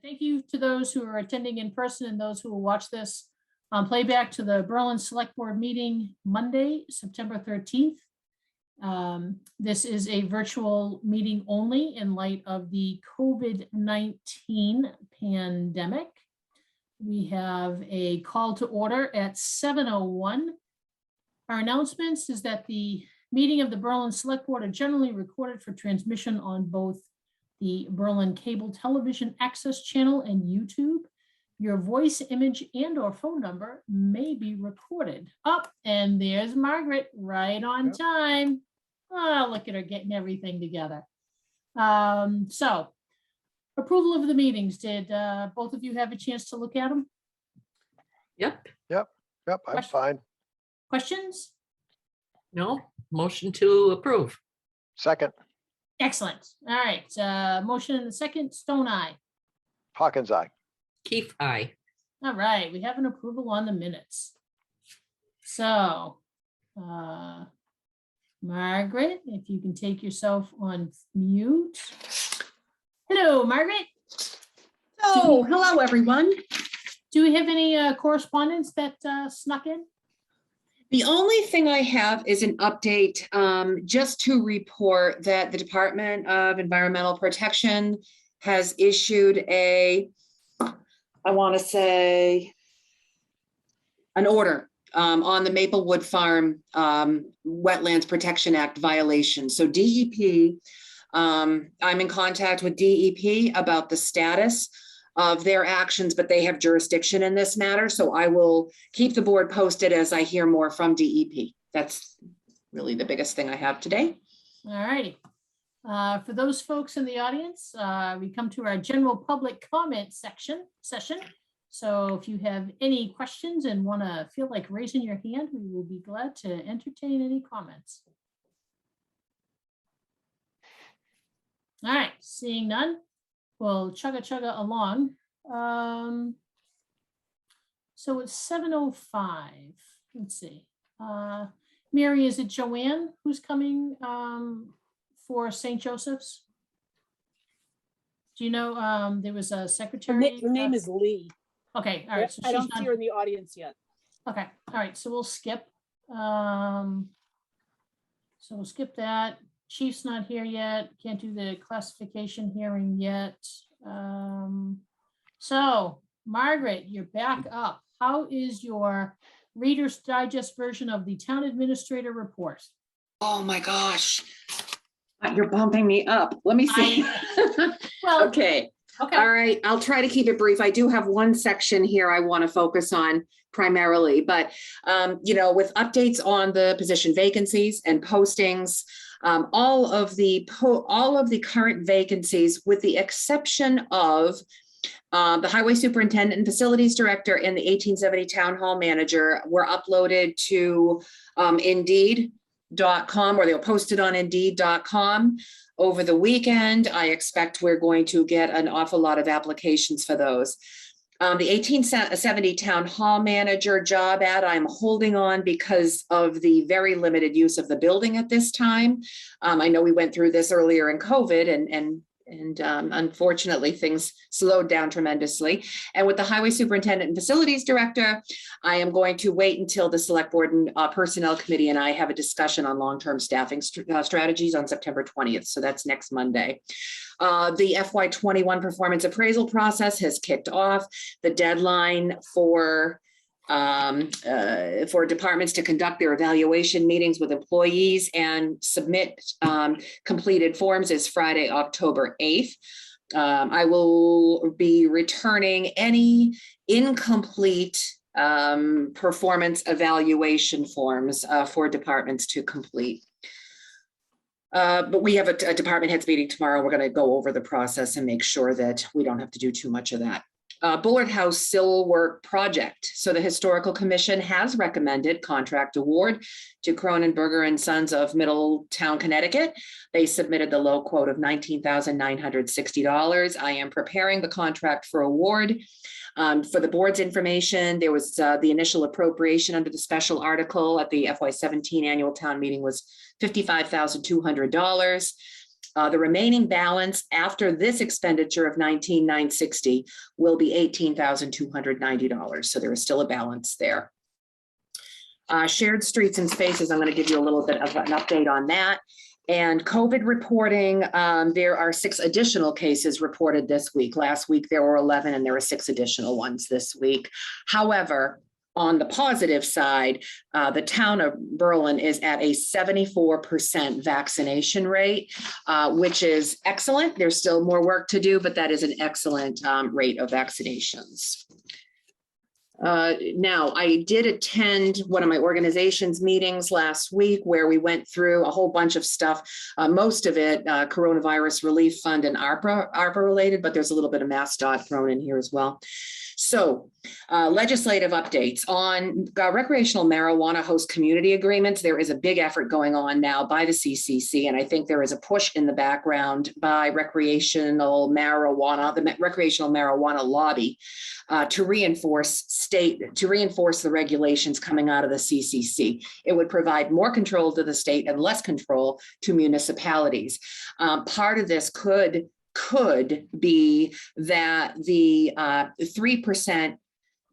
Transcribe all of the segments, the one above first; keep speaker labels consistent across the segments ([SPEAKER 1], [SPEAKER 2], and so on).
[SPEAKER 1] Thank you to those who are attending in person and those who will watch this on playback to the Berlin Select Board meeting Monday, September 13th. This is a virtual meeting only in light of the COVID-19 pandemic. We have a call to order at 7:01. Our announcements is that the meeting of the Berlin Select Board are generally recorded for transmission on both the Berlin Cable Television Access Channel and YouTube. Your voice, image, and/or phone number may be recorded. And there's Margaret, right on time. Oh, look at her getting everything together. So, approval of the meetings. Did both of you have a chance to look at them?
[SPEAKER 2] Yep.
[SPEAKER 3] I'm fine.
[SPEAKER 1] Questions?
[SPEAKER 2] No, motion to approve.
[SPEAKER 3] Second,
[SPEAKER 1] Excellent. All right. Motion and a second. Stone eye.
[SPEAKER 3] Hawkins, aye.
[SPEAKER 2] Keith, aye.
[SPEAKER 1] All right. We have an approval on the minutes. So, Margaret, if you can take yourself on mute. Hello, Margaret.
[SPEAKER 4] Oh, hello, everyone.
[SPEAKER 1] Do we have any correspondence that snuck in?
[SPEAKER 4] The only thing I have is an update, just to report that the Department of Environmental Protection has issued I want to say, an order on the Maplewood Farm Wetlands Protection Act violation. So DEP, I'm in contact with DEP about the status of their actions, but they have jurisdiction in this matter. So I will keep the board posted as I hear more from DEP. That's really the biggest thing I have today.
[SPEAKER 1] All righty. For those folks in the audience, we come to our general public comment session. So if you have any questions and want to feel like raising your hand, we will be glad to entertain any comments. All right, seeing none. We'll chugga along. So it's 7:05. Let's see. Mary, is it Joanne who's coming for St. Joseph's? Do you know there was a secretary?
[SPEAKER 5] Her name is Lee.
[SPEAKER 1] Okay, all right. So
[SPEAKER 5] I don't
[SPEAKER 1] not...
[SPEAKER 5] see her in the audience yet.
[SPEAKER 1] Okay, all right. So we'll skip. So we'll skip that. Chief's not here yet. Can't do the classification hearing yet. So Margaret, you're back up. How is your Reader's Digest version of the Town Administrator Report?
[SPEAKER 4] Oh my gosh, you're bumping me up. Let me see.
[SPEAKER 1] Well,
[SPEAKER 4] Okay. All right. I'll try to keep it brief. I do have one section here I want to focus on primarily, but with updates on the position vacancies and postings, all of the current vacancies, with the exception of the Highway Superintendent and Facilities Director and the 1870 Town Hall Manager, were uploaded to Indeed.com, or they were posted on Indeed.com over the weekend. I expect we're going to get an awful lot of applications for those. The 1870 Town Hall Manager job ad, I'm holding on because of the very limited use of the building at this time. I know we went through this earlier in COVID, and unfortunately things slowed down tremendously. And with the Highway Superintendent and Facilities Director, I am going to wait until the Select Board and Personnel Committee and I have a discussion on long-term staffing strategies on September 20th. So that's next Monday. The FY21 performance appraisal process has kicked off. The deadline for departments to conduct their evaluation meetings with employees and submit completed forms is Friday, October 8th. I will be returning any incomplete performance evaluation forms for departments to complete. But we have a department heads meeting tomorrow. We're going to go over the process and make sure that we don't have to do too much of that. Bullard House Sill Work Project. So the Historical Commission has recommended contract award to Cronenberger and Sons of Middletown, Connecticut. They submitted the low quote of $19,960. I am preparing the contract for award. For the board's information, there was the initial appropriation under the special article at the FY17 annual town meeting was $55,200. The remaining balance after this expenditure of $19,960 will be $18,290. So there is still a balance there. Shared streets and spaces, I'm going to give you a little bit of an update on that. And COVID reporting, there are 6 additional cases reported this week. Last week, there were 11, and there were 6 additional ones this week. However, on the positive side, the town of Berlin is at a 74% vaccination rate, which is excellent. There's still more work to do, but that is an excellent rate of vaccinations. Now, I did attend one of my organization's meetings last week where we went through a whole bunch of stuff, most of it coronavirus relief fund and ARPA related, but there's a little bit of MassDOT thrown in here as well. So legislative updates on recreational marijuana host community agreements. There is a big effort going on now by the CCC, and I think there is a push in the background by the recreational marijuana lobby to reinforce the regulations coming out of the CCC. It would provide more control to the state and less control to municipalities. Part of this could be that the 3%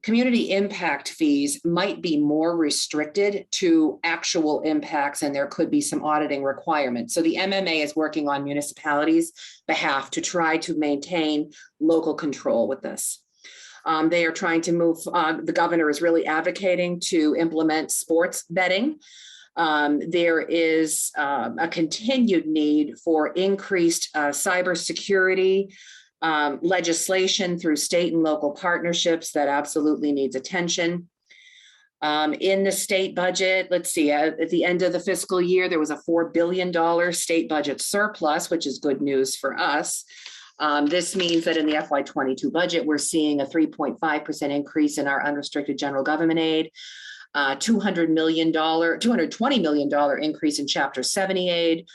[SPEAKER 4] community impact fees might be more restricted to actual impacts, and there could be some auditing requirements. So the MMA is working on municipalities' behalf to try to maintain local control with this. They are trying to move, the governor is really advocating to implement sports betting. There is a continued need for increased cybersecurity legislation through state and local partnerships that absolutely needs attention. In the state budget, let's see, at the end of the fiscal year, there was a $4 billion state budget surplus, which is good news for us. This means that in the FY22 budget, we're seeing a 3.5% increase in our unrestricted general government aid, $220 million increase in Chapter 70 aid,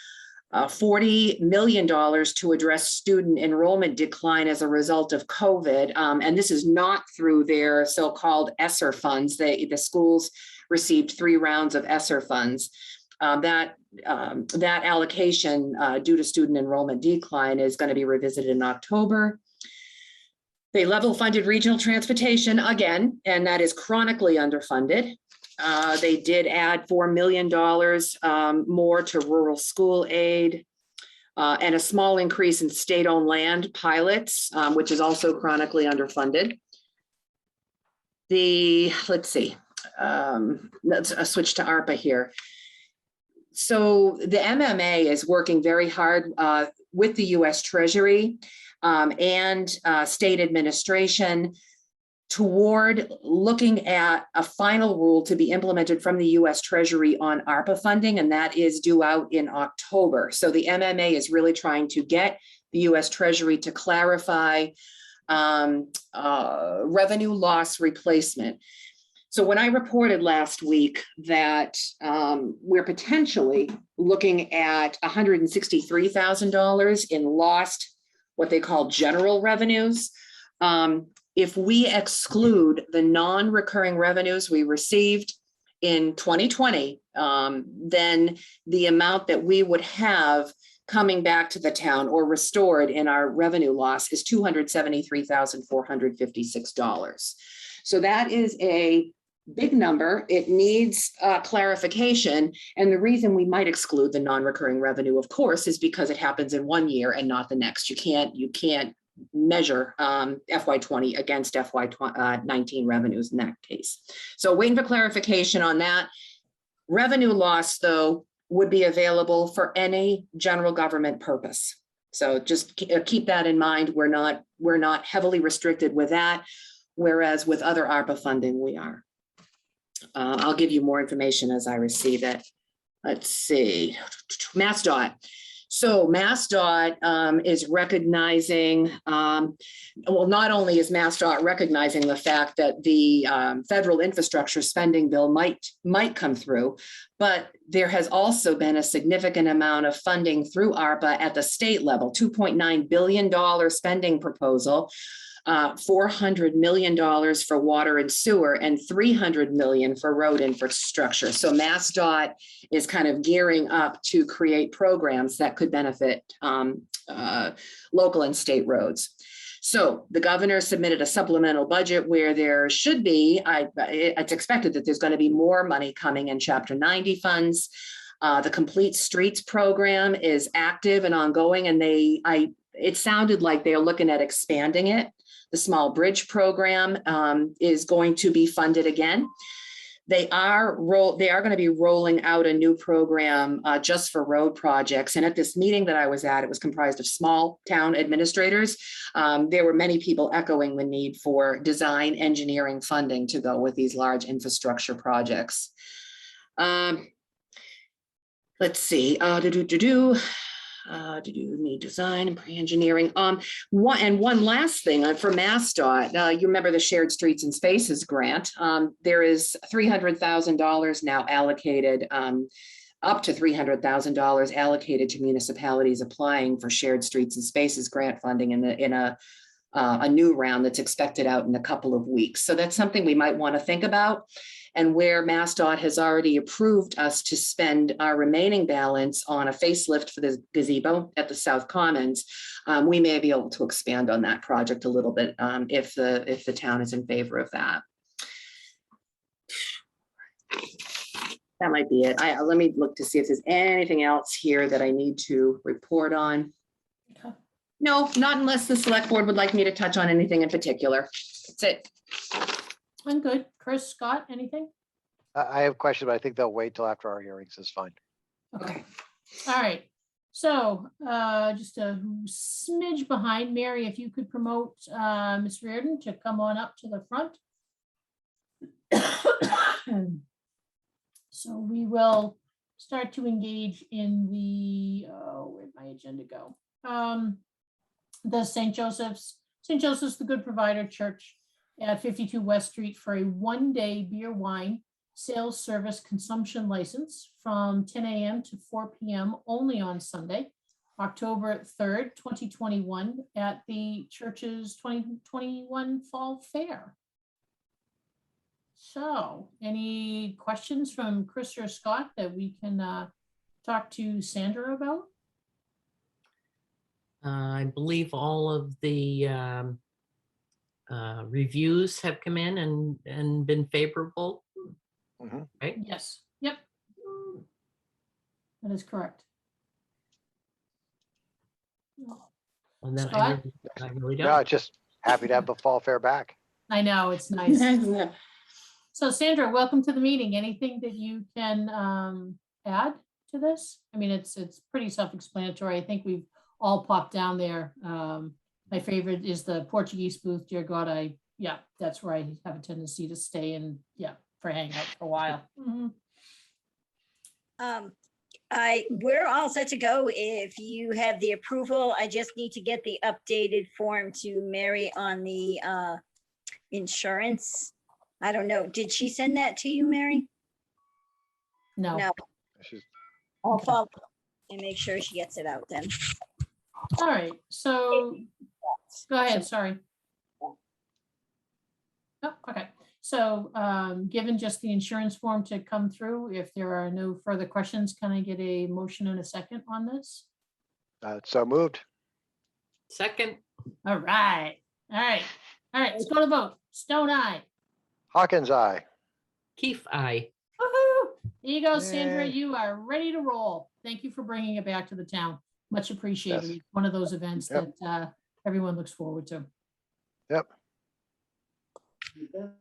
[SPEAKER 4] $40 million to address student enrollment decline as a result of COVID. And this is not through their so-called ESSER funds. The schools received 3 rounds of ESSER funds. That allocation due to student enrollment decline is going to be revisited in October. They level funded regional transportation again, and that is chronically underfunded. They did add $4 million more to rural school aid and a small increase in state-owned land pilots, which is also chronically underfunded. Let's see, let's switch to ARPA here. So the MMA is working very hard with the US Treasury and state administration toward looking at a final rule to be implemented from the US Treasury on ARPA funding, and that is due out in October. So the MMA is really trying to get the US Treasury to clarify revenue loss replacement. So when I reported last week that we're potentially looking at $163,000 in lost, what they call general revenues, if we exclude the non-recurring revenues we received in 2020, then the amount that we would have coming back to the town or restored in our revenue loss is $273,456. So that is a big number. It needs clarification. And the reason we might exclude the non-recurring revenue, of course, is because it happens in one year and not the next. You can't measure FY20 against FY19 revenues in that case. So waiting for clarification on that. Revenue loss, though, would be available for any general government purpose. So just keep that in mind. We're not heavily restricted with that, whereas with other ARPA funding, we are. I'll give you more information as I receive it. Let's see, MassDOT. So MassDOT is recognizing, well, not only is MassDOT recognizing the fact that the federal infrastructure spending bill might come through, but there has also been a significant amount of funding through ARPA at the state level, $2.9 billion spending proposal. $400 million for water and sewer, and $300 million for road infrastructure. So MassDOT is kind of gearing up to create programs that could benefit local and state roads. So the governor submitted a supplemental budget where there should be, it's expected that there's going to be more money coming in Chapter 90 funds. The Complete Streets program is active and ongoing, and it sounded like they're looking at expanding it. The Small Bridge program is going to be funded again. They are going to be rolling out a new program just for road projects. And at this meeting that I was at, it was comprised of small town administrators. There were many people echoing the need for design engineering funding to go with these large infrastructure projects. Let's see. Need design and pre-engineering. One last thing for MassDOT. You remember the Shared Streets and Spaces grant. There is $300,000 now allocated, up to $300,000 allocated to municipalities applying for Shared Streets and Spaces grant funding in a new round that's expected out in a couple of weeks. So that's something we might want to think about. And where MassDOT has already approved us to spend our remaining balance on a facelift for the gazebo at the South Commons, we may be able to expand on that project a little bit if the town is in favor of that. That might be it. Let me look to see if there's anything else here that I need to report on.
[SPEAKER 1] Okay.
[SPEAKER 4] No, not unless the select board would like me to touch on anything in particular. That's it.
[SPEAKER 1] I'm good. Chris, Scott, anything?
[SPEAKER 3] I have a question, but I think they'll wait till after our hearings is fine.
[SPEAKER 1] Okay. All right. So just a smidge behind, Mary, if you could promote Ms. Reardon to come on up to the front. So we will start to engage in the, where'd my agenda go? The St. Joseph's the Good Provider Church at 52 West Street for a one-day beer wine sales service consumption license from 10 a.m. to 4 p.m. only on Sunday, October 3rd, 2021 at the church's 2021 Fall Fair. So any questions from Chris or Scott that we can talk to Sandra about?
[SPEAKER 2] I believe all of the reviews have come in and been favorable,
[SPEAKER 3] Mhm.
[SPEAKER 2] right?
[SPEAKER 1] Yes. Yep. That is correct.
[SPEAKER 2] And then
[SPEAKER 1] Scott?
[SPEAKER 2] I really
[SPEAKER 3] No,
[SPEAKER 2] don't.
[SPEAKER 3] just happy to have the fall fair back.
[SPEAKER 1] I know, it's nice. So Sandra, welcome to the meeting. Anything that you can add to this? I mean, it's pretty self-explanatory. I think we've all popped down there. My favorite is the Portuguese booth. Dear God, yeah, that's where I have a tendency to stay and for hang out for a while. Mhm.
[SPEAKER 5] We're all set to go. If you have the approval, I just need to get the updated form to Mary on the insurance. I don't know. Did she send that to you, Mary?
[SPEAKER 1] No.
[SPEAKER 5] No.
[SPEAKER 3] She's-
[SPEAKER 5] I'll
[SPEAKER 1] Okay.
[SPEAKER 5] follow and make sure she gets it out then.
[SPEAKER 1] All right, so go ahead, sorry. Oh, okay, so given just the insurance form to come through, if there are no further questions, can I get a motion and a second on this?
[SPEAKER 3] So moved.
[SPEAKER 2] Second,
[SPEAKER 1] All right, let's go to vote. Stone eye.
[SPEAKER 3] Hawkins, aye.
[SPEAKER 2] Keefe, aye.
[SPEAKER 1] Woohoo! There you go, Sandra.
[SPEAKER 3] Yay.
[SPEAKER 1] You are ready to roll. Thank you for bringing it back to the town. Much appreciated.
[SPEAKER 3] Yes.
[SPEAKER 1] It's one of those events
[SPEAKER 3] Yep.
[SPEAKER 1] that everyone looks forward to.
[SPEAKER 3] Yep.
[SPEAKER 1] All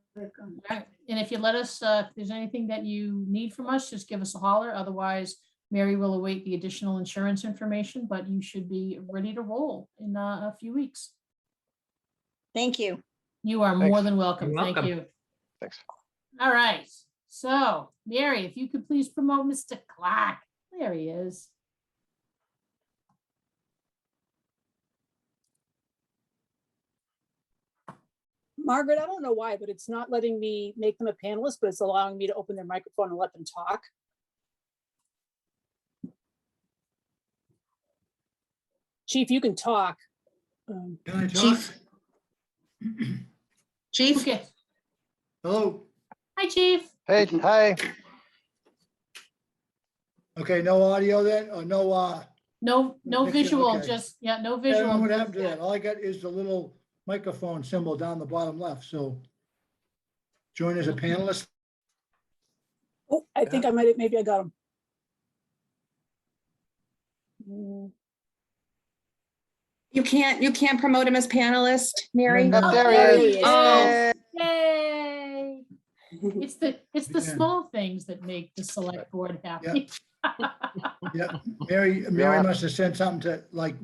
[SPEAKER 1] right. And if you let us, if there's anything that you need from us, just give us a holler. Otherwise, Mary will await the additional insurance information, but you should be ready to roll in a few weeks.
[SPEAKER 5] Thank you.
[SPEAKER 1] You are more
[SPEAKER 3] Thanks.
[SPEAKER 1] than welcome.
[SPEAKER 2] You're
[SPEAKER 1] Thank
[SPEAKER 2] welcome.
[SPEAKER 1] you.
[SPEAKER 3] Thanks.
[SPEAKER 1] All right. So, Mary, if you could please promote Mr. Clark. There he is.
[SPEAKER 6] Margaret, I don't know why, but it's not letting me make them a panelist, but it's allowing me to open their microphone and let them talk. Chief, you can talk.
[SPEAKER 7] Can I talk?
[SPEAKER 4] Chief. Chief?
[SPEAKER 1] Okay.
[SPEAKER 7] Hello.
[SPEAKER 1] Hi, Chief.
[SPEAKER 3] Hey, hi.
[SPEAKER 7] Okay, no audio then, or no,
[SPEAKER 1] No
[SPEAKER 7] picture,
[SPEAKER 1] visual,
[SPEAKER 7] okay.
[SPEAKER 1] just, yeah, no
[SPEAKER 7] I don't
[SPEAKER 1] visual.
[SPEAKER 7] know what
[SPEAKER 1] just
[SPEAKER 7] happened to that. All I got is the little microphone symbol down the bottom left, so. Join as a panelist.
[SPEAKER 6] Oh, I think I might have, maybe I got him.
[SPEAKER 4] You can't promote him as panelist, Mary?
[SPEAKER 7] No,
[SPEAKER 3] Yep,
[SPEAKER 7] no.
[SPEAKER 3] there
[SPEAKER 5] There
[SPEAKER 3] he
[SPEAKER 5] he
[SPEAKER 3] is.
[SPEAKER 1] is.
[SPEAKER 3] Yay.
[SPEAKER 1] Yay. It's the
[SPEAKER 7] Yeah.
[SPEAKER 1] small things that make the select board happy.
[SPEAKER 7] Yeah, Mary
[SPEAKER 3] have-
[SPEAKER 7] must have sent something to, like,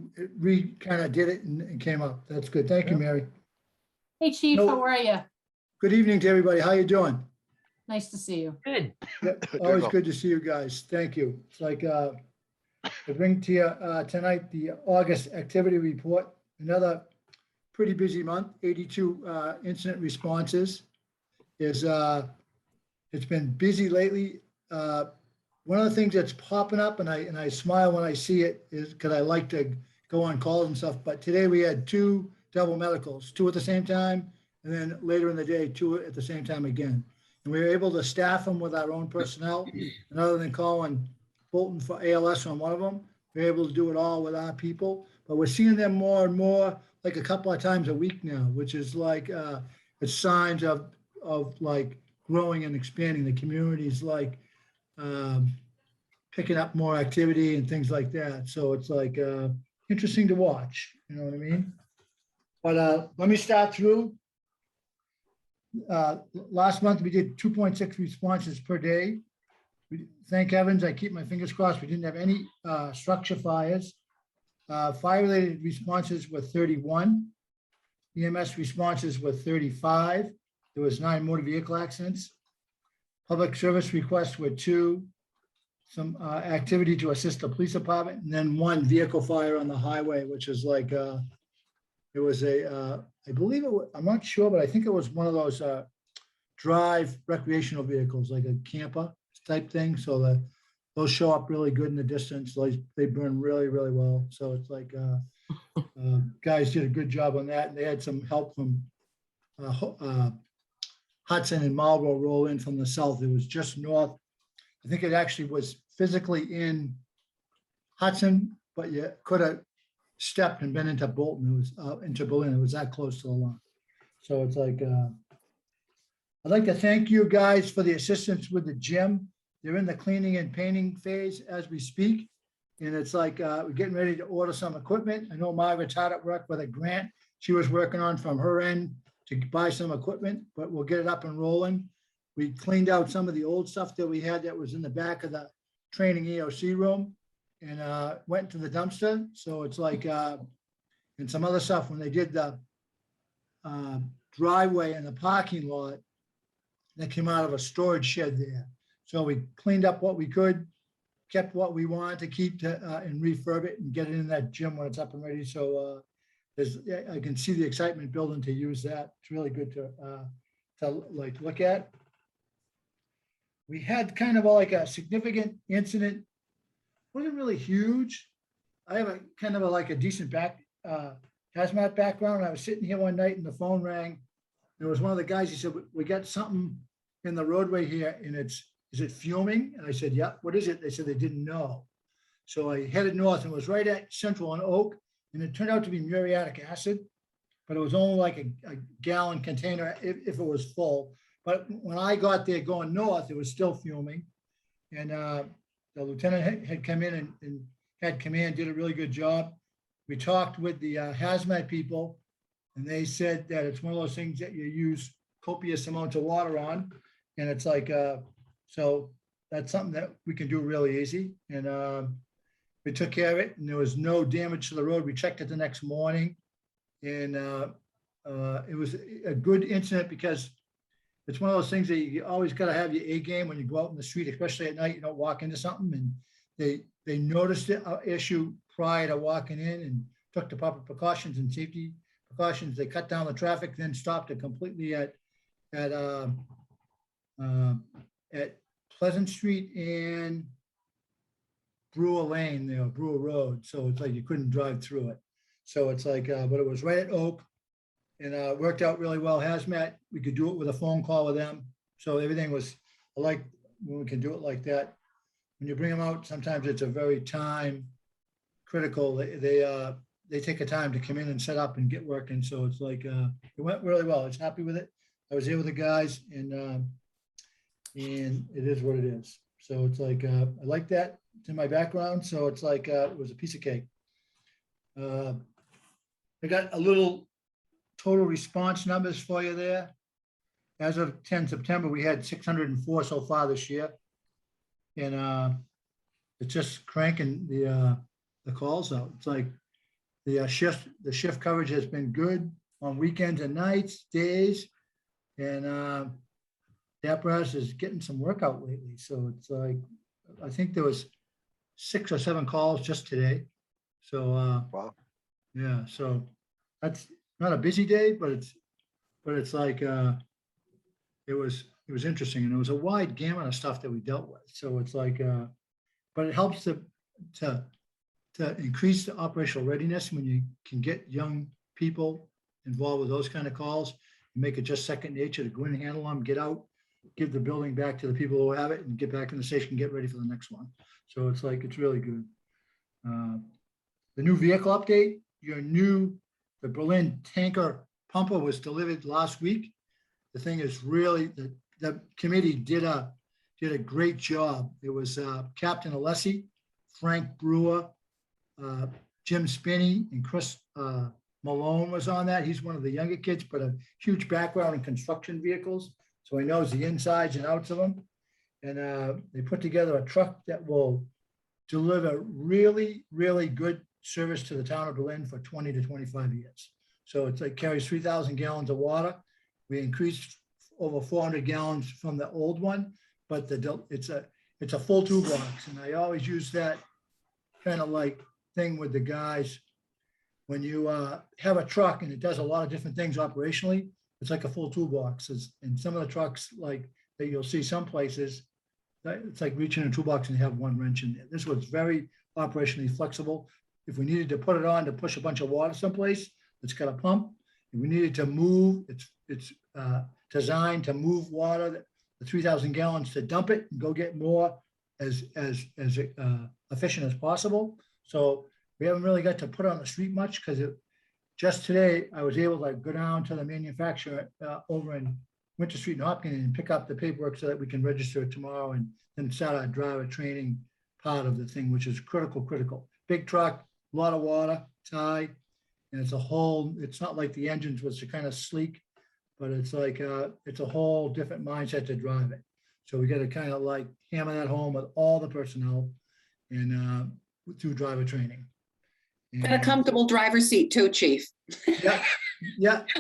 [SPEAKER 7] kind of did it and came up. That's good. Thank you,
[SPEAKER 3] Yeah.
[SPEAKER 7] Mary.
[SPEAKER 1] Hey, Chief,
[SPEAKER 7] No.
[SPEAKER 1] how are you?
[SPEAKER 7] Good evening to everybody. How you doing?
[SPEAKER 1] Nice to see you.
[SPEAKER 2] Good.
[SPEAKER 7] Yep,
[SPEAKER 3] Doing
[SPEAKER 7] always
[SPEAKER 3] well.
[SPEAKER 7] good to see you guys. Thank you. It's like, I bring to you tonight the August activity report, another pretty busy month, 82 incident responses. It's been busy lately. One of the things that's popping up, and I smile when I see it, is because I like to go on calls and stuff, but today we had 2 double medicals, 2 at the same time, and then later in the day, 2 at the same time again. And we were able to staff them with our own personnel, and other than calling Bolton for ALS on one of them, we're able to do it all with our people. But we're seeing them more and more, like a couple of times a week now, which is like, it's signs of like growing and expanding. The community's like picking up more activity and things like that. So it's like interesting to watch, you know what I mean? But let me start through. Last month, we did 2.6 responses per day. Thank heavens, I keep my fingers crossed, we didn't have any structure fires. Fire-related responses were 31. EMS responses were 35. There was 9 motor vehicle accidents. Public service requests were 2. Some activity to assist the police department, and then 1 vehicle fire on the highway, which is like, it was I believe it was, I'm not sure, but I think it was one of those drive recreational vehicles, like a camper type thing. So those show up really good in the distance. They burn really, really well. So it's like guys did a good job on that, and they had some help from Hudson and Marlboro roll in from the south. It was just north. I think it actually was physically in Hudson, but you could have stepped and been into Bolton. It was into Berlin. It was that close to the line. So it's like, I'd like to thank you guys for the assistance with the gym. They're in the cleaning and painting phase as we speak. And it's like, we're getting ready to order some equipment. I know Margaret's hard at work with a grant she was working on from her end to buy some equipment, but we'll get it up and rolling. We cleaned out some of the old stuff that we had that was in the back of the training EOC room and went to the dumpster. So it's like, and some other stuff when they did the driveway in the parking lot that came out of a storage shed there. So we cleaned up what we could, kept what we wanted to keep and refurb it and get it in that gym when it's up and ready. So I can see the excitement building to use that. It's really good to like look at. We had kind of like a significant incident. Wasn't really huge. I have a kind of like a decent hazmat background. I was sitting here one night and the phone rang. There was one of the guys, he said, we got something in the roadway here and is it fuming? And I said, yeah, what is it? They said they didn't know. So I headed north and was right at Central and Oak, and it turned out to be muriatic acid, but it was only like a gallon container if it was full. But when I got there going north, it was still fuming. And the lieutenant had come in and had command, did a really good job. We talked with the hazmat people, and they said that it's one of those things that you use copious amounts of water on. And it's like, so that's something that we can do really easy. And we took care of it, and there was no damage to the road. We checked it the next morning, and it was a good incident because it's one of those things that you always got to have your A game when you go out in the street, especially at night. You don't walk into something, and they noticed the issue prior to walking in and took the proper precautions and safety precautions. They cut down the traffic, then stopped it completely at Pleasant Street and Brewer Lane, Brewer Road. So it's like you couldn't drive through it. So it's like, but it was right at Oak. and worked out really well. Hazmat, we could do it with a phone call with them. So everything was, I like when we can do it like that. When you bring them out, sometimes it's a very time critical. They take a time to come in and set up and get working. So it's like, it went really well. I was happy with it. I was there with the guys and it is what it is. So it's like, I like that. It's in my background. So it's like, it was a piece of cake. I got a little total response numbers for you there. As of 10 September, we had 604 so far this year. And it's just cranking the calls out. It's like the shift coverage has been good on weekends and nights, days. And the apparatus is getting some work out lately. So it's like, I think there was 6 or 7 calls just today. So
[SPEAKER 3] Wow.
[SPEAKER 7] yeah, so that's not a busy day, but it's like it was interesting, and it was a wide gamut of stuff that we dealt with. So it's like, but it helps to increase the operational readiness when you can get young people involved with those kind of calls, and make it just second nature to go in, handle them, get out, give the building back to the people who have it, and get back in the station, get ready for the next one. So it's like, it's really good. The new vehicle update, the Berlin tanker pumper was delivered last week. The thing is really, the committee did a great job. It was Captain Alessi, Frank Brewer, Jim Spinney, and Chris Malone was on that. He's one of the younger kids, but a huge background in construction vehicles. So he knows the insides and outs of them. And they put together a truck that will deliver really, really good service to the town of Berlin for 20 to 25 years. So it's like carries 3,000 gallons of water. We increased over 400 gallons from the old one, but it's a full toolbox. And I always use that kind of like thing with the guys. When you have a truck and it does a lot of different things operationally, it's like a full toolbox. And some of the trucks like that you'll see some places, it's like reaching a toolbox and you have one wrench in there. This was very operationally flexible. If we needed to put it on to push a bunch of water someplace, it's got a pump. If we needed to move, it's designed to move water, the 3,000 gallons, to dump it and go get more as efficient as possible. So we haven't really got to put it on the street much, because just today I was able to go down to the manufacturer over in Winter Street in Hopkins and pick up the paperwork so that we can register it tomorrow and then start our driver training part of the thing, which is critical. Big truck, a lot of water, tie, and it's not like the engines, which are kind of sleek, but it's like, it's a whole different mindset to drive it. So we got to kind of like hammer that home with all the personnel and through driver training.
[SPEAKER 4] And a comfortable driver's seat too, Chief.
[SPEAKER 7] Yeah.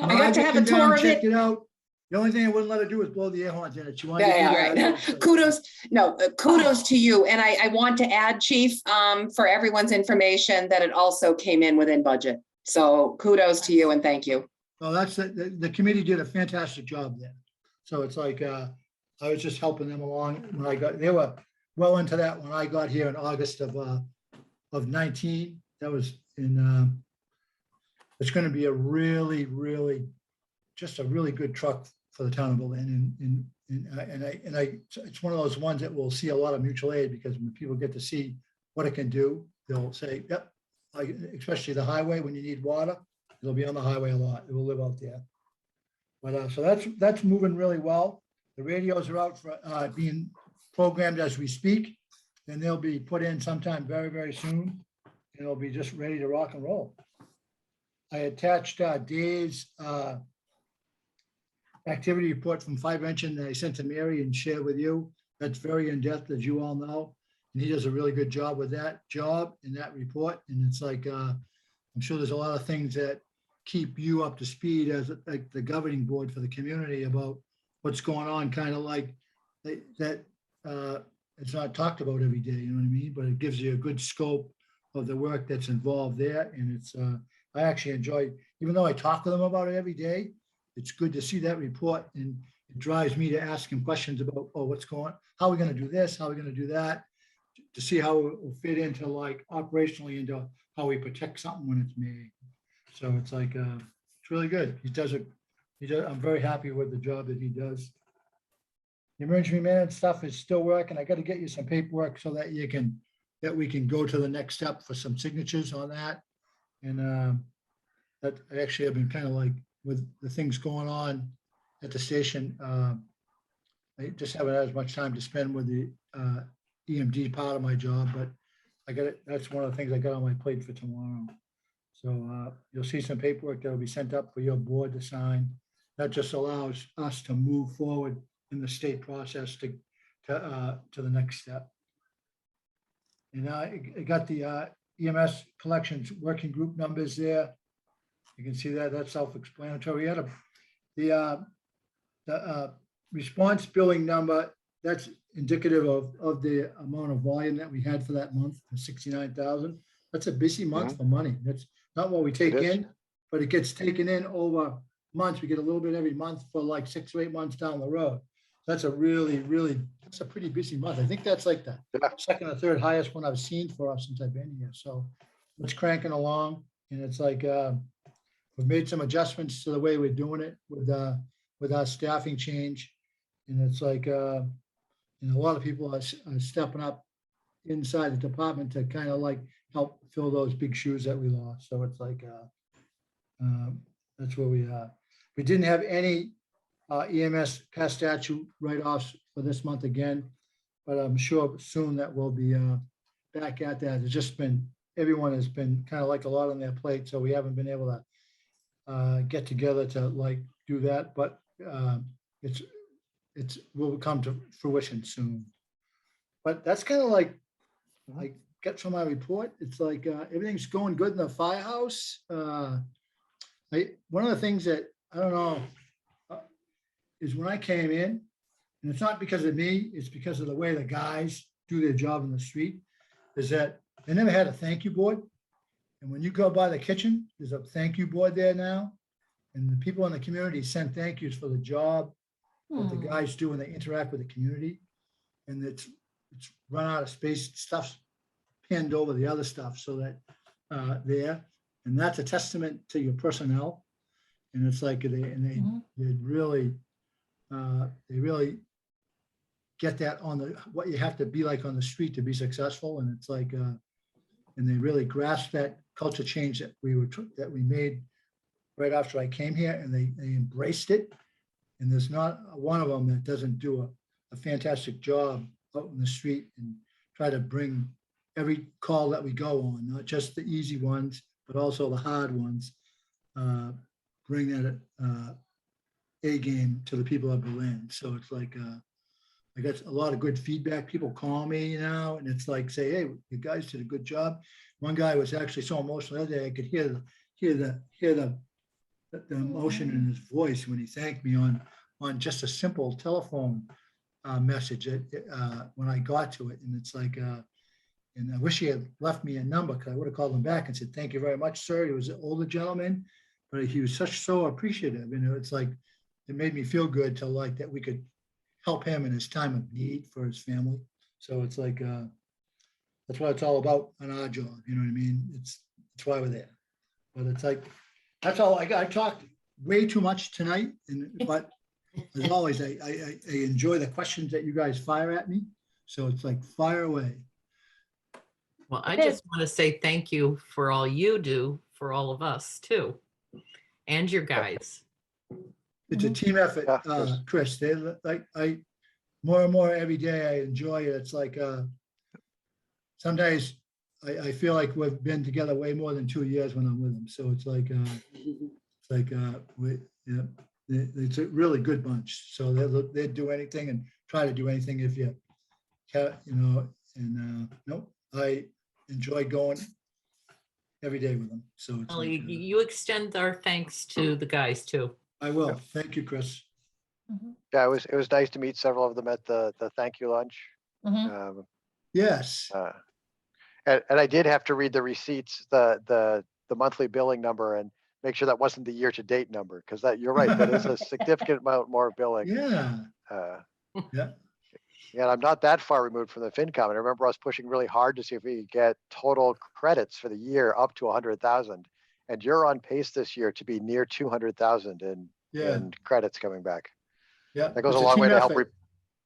[SPEAKER 4] I got to have a tour of it.
[SPEAKER 7] Checked it out. The only thing I wouldn't let her do was blow the air horns in it. She wanted to do
[SPEAKER 4] Yeah,
[SPEAKER 7] that.
[SPEAKER 4] right. Kudos to you. And I want to add, Chief, for everyone's information, that it also came in within budget. So kudos to you and thank you.
[SPEAKER 7] Well, that's the committee did a fantastic job there. So it's like, I was just helping them along when they were well into that when I got here in August of 19. That was it's going to be a really, really, just a really good truck for the town of Berlin. It's one of those ones that will see a lot of mutual aid, because when people get to see what it can do, they'll say, yep, especially the highway, when you need water, it'll be on the highway a lot. It will live out there. But so that's moving really well. The radios are out for being programmed as we speak, and they'll be put in sometime very, very soon. And it'll be just ready to rock and roll. I attached Dave's activity report from Five Engine that I sent to Mary and shared with you. That's very in-depth, as you all know. And he does a really good job with that job in that report. And it's like, I'm sure there's a lot of things that keep you up to speed as like the governing board for the community about what's going on, kind of like that it's not talked about every day, you know what I mean? But it gives you a good scope of the work that's involved there. And it's, I actually enjoy, even though I talk to them about it every day, it's good to see that report, and it drives me to ask him questions about, oh, what's going on? How are we going to do this? How are we going to do that? To see how it will fit into like operationally into how we protect something when it's made. So it's like, It's really good. I'm very happy with the job that he does. The emergency management stuff is still working. I got to get you some paperwork so that we can go to the next step for some signatures on that. And that I actually have been kind of like with the things going on at the station. I just haven't had as much time to spend with the EMD part of my job, but I got it. That's one of the things I got on my plate for tomorrow. So you'll see some paperwork that'll be sent up for your board to sign. That just allows us to move forward in the state process to the next step. And I got the EMS collections working group numbers there. You can see that, that's self-explanatory. We had the response billing number, that's indicative of the amount of volume that we had for that month, the 69,000. That's a busy month for money. That's not what we take
[SPEAKER 3] It is.
[SPEAKER 7] in, but it gets taken in over months. We get a little bit every month for like 6 or 8 months down the road. That's a that's a pretty busy month. I think that's like the
[SPEAKER 3] Yeah.
[SPEAKER 7] second or third highest one I've seen for us since I've been here. So it's cranking along, and it's like we've made some adjustments to the way we're doing it with our staffing change, and it's like a lot of people are stepping up inside the department to kind of like help fill those big shoes that we lost. So it's like that's where we are. We didn't have any EMS past statute write-offs for this month again, but I'm sure soon that we'll be back at that. It's just been, everyone has been kind of like a lot on their plate, so we haven't been able to get together to like do that, but it's will come to fruition soon. But that's kind of like get from my report. It's like everything's going good in the firehouse. One of the things that I don't know is when I came in, and it's not because of me, it's because of the way the guys do their job in the street, is that they never had a thank you board. And when you go by the kitchen, there's a thank you board there now. And the people in the community send thank yous for the job that the guys do when they interact with the community. And it's run out of space, stuff's pinned over the other stuff so that there. And that's a testament to your personnel. And it's like they really get that on what you have to be like on the street to be successful. And it's like, and they really grasp that culture change that we made right after I came here, and they embraced it. And there's not one of them that doesn't do a fantastic job out in the street and try to bring every call that we go on, not just the easy ones, but also the hard ones. Bring that A game to the people of Berlin. So it's like, I got a lot of good feedback. People call me now, and it's like, say, hey, you guys did a good job. One guy was actually so emotional the other day, I could hear the emotion in his voice when he thanked me on just a simple telephone message when I got to it. And it's like, and I wish he had left me a number, because I would have called him back and said, thank you very much, sir. He was an older gentleman, but he was so appreciative. It's like, it made me feel good to like that we could help him in his time of need for his family. So it's like, that's what it's all about on our job. You know what I mean? It's why we're there. But it's like, that's all I got. I talked way too much tonight, but as always, I enjoy the questions that you guys fire at me. So it's like, fire away.
[SPEAKER 2] Well, I
[SPEAKER 1] Okay.
[SPEAKER 2] just want to say thank you for all you do for all of us too, and your guys.
[SPEAKER 7] It's a team effort,
[SPEAKER 3] Yeah,
[SPEAKER 7] Chris. They like more and more every day. I enjoy it. It's like sometimes I feel like we've been together way more than 2 years when I'm with them. So it's like it's a really good bunch. So they do anything and try to do anything if you can, And nope, I enjoy going every day with them. So it's
[SPEAKER 2] Well,
[SPEAKER 7] like,
[SPEAKER 2] you extend our thanks to the guys too.
[SPEAKER 7] I will. Thank you, Chris.
[SPEAKER 3] Yeah, it was nice to meet several of them at the thank you lunch.
[SPEAKER 7] Yes.
[SPEAKER 3] And I did have to read the receipts, the monthly billing number, and make sure that wasn't the year-to-date number, because you're right, that is a significant amount more billing.
[SPEAKER 7] Yeah. Yeah.
[SPEAKER 3] And I'm not that far removed from the FinCom. And I remember us pushing really hard to see if we could get total credits for the year up to 100,000. And you're on pace this year to be near 200,000
[SPEAKER 7] Yeah,
[SPEAKER 3] in credits coming back.
[SPEAKER 7] yeah.
[SPEAKER 3] That goes a
[SPEAKER 7] It's
[SPEAKER 3] long way
[SPEAKER 7] team
[SPEAKER 3] to help
[SPEAKER 7] effort.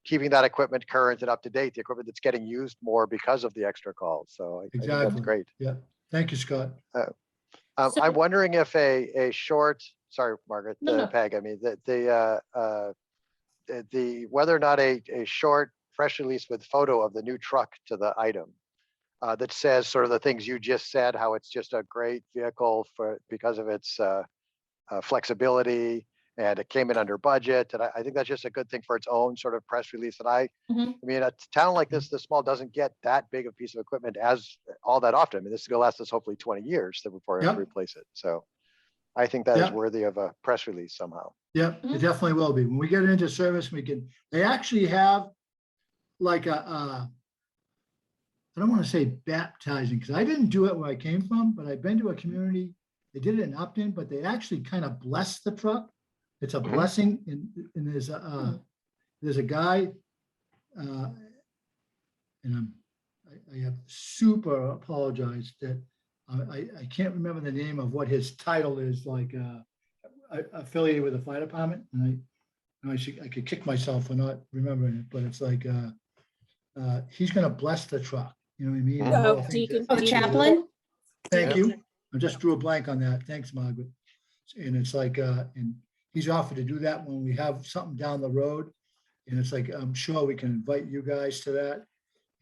[SPEAKER 3] keeping that equipment current and up to date, the equipment that's getting used more because of the extra calls. So I think that's
[SPEAKER 7] Exactly.
[SPEAKER 3] great.
[SPEAKER 7] Yeah. Thank you, Scott.
[SPEAKER 1] So-
[SPEAKER 3] I'm wondering if a short, sorry, Margaret,
[SPEAKER 1] No, no.
[SPEAKER 3] Peg, I mean, the whether or not a short press release with photo of the new truck to the item that says sort of the things you just said, how it's just a great vehicle because of its flexibility, and it came in under budget. And I think that's just a good thing for its own sort of press release. And I mean, a town like this small doesn't get that big a piece of equipment as all that often. I mean, this is gonna last us hopefully 20 years before we have to
[SPEAKER 7] Yep.
[SPEAKER 3] replace it. So I think that is
[SPEAKER 7] Yep.
[SPEAKER 3] worthy of a press release somehow.
[SPEAKER 7] Yep,
[SPEAKER 1] Mhm.
[SPEAKER 7] it definitely will be. When we get it into service, they actually have like I don't want to say baptizing, because I didn't do it where I came from, but I've been to a community, they did it in Upton, but they actually kind of blessed the truck. It's a
[SPEAKER 3] Mhm.
[SPEAKER 7] blessing, and there's a guy, and I have super apologized that I can't remember the name of what his title is, like affiliated with the fire department, and I could kick myself for not remembering it, but it's like he's gonna bless the truck, you know what I mean? and all the things
[SPEAKER 6] Deacon.
[SPEAKER 7] that-
[SPEAKER 4] Oh, the chaplain?
[SPEAKER 7] Thank
[SPEAKER 3] Yeah.
[SPEAKER 7] you. I just drew a blank on that. Thanks, Margaret. And it's like, and he's offered to do that when we have something down the road. And it's like, I'm sure we can invite you guys to that.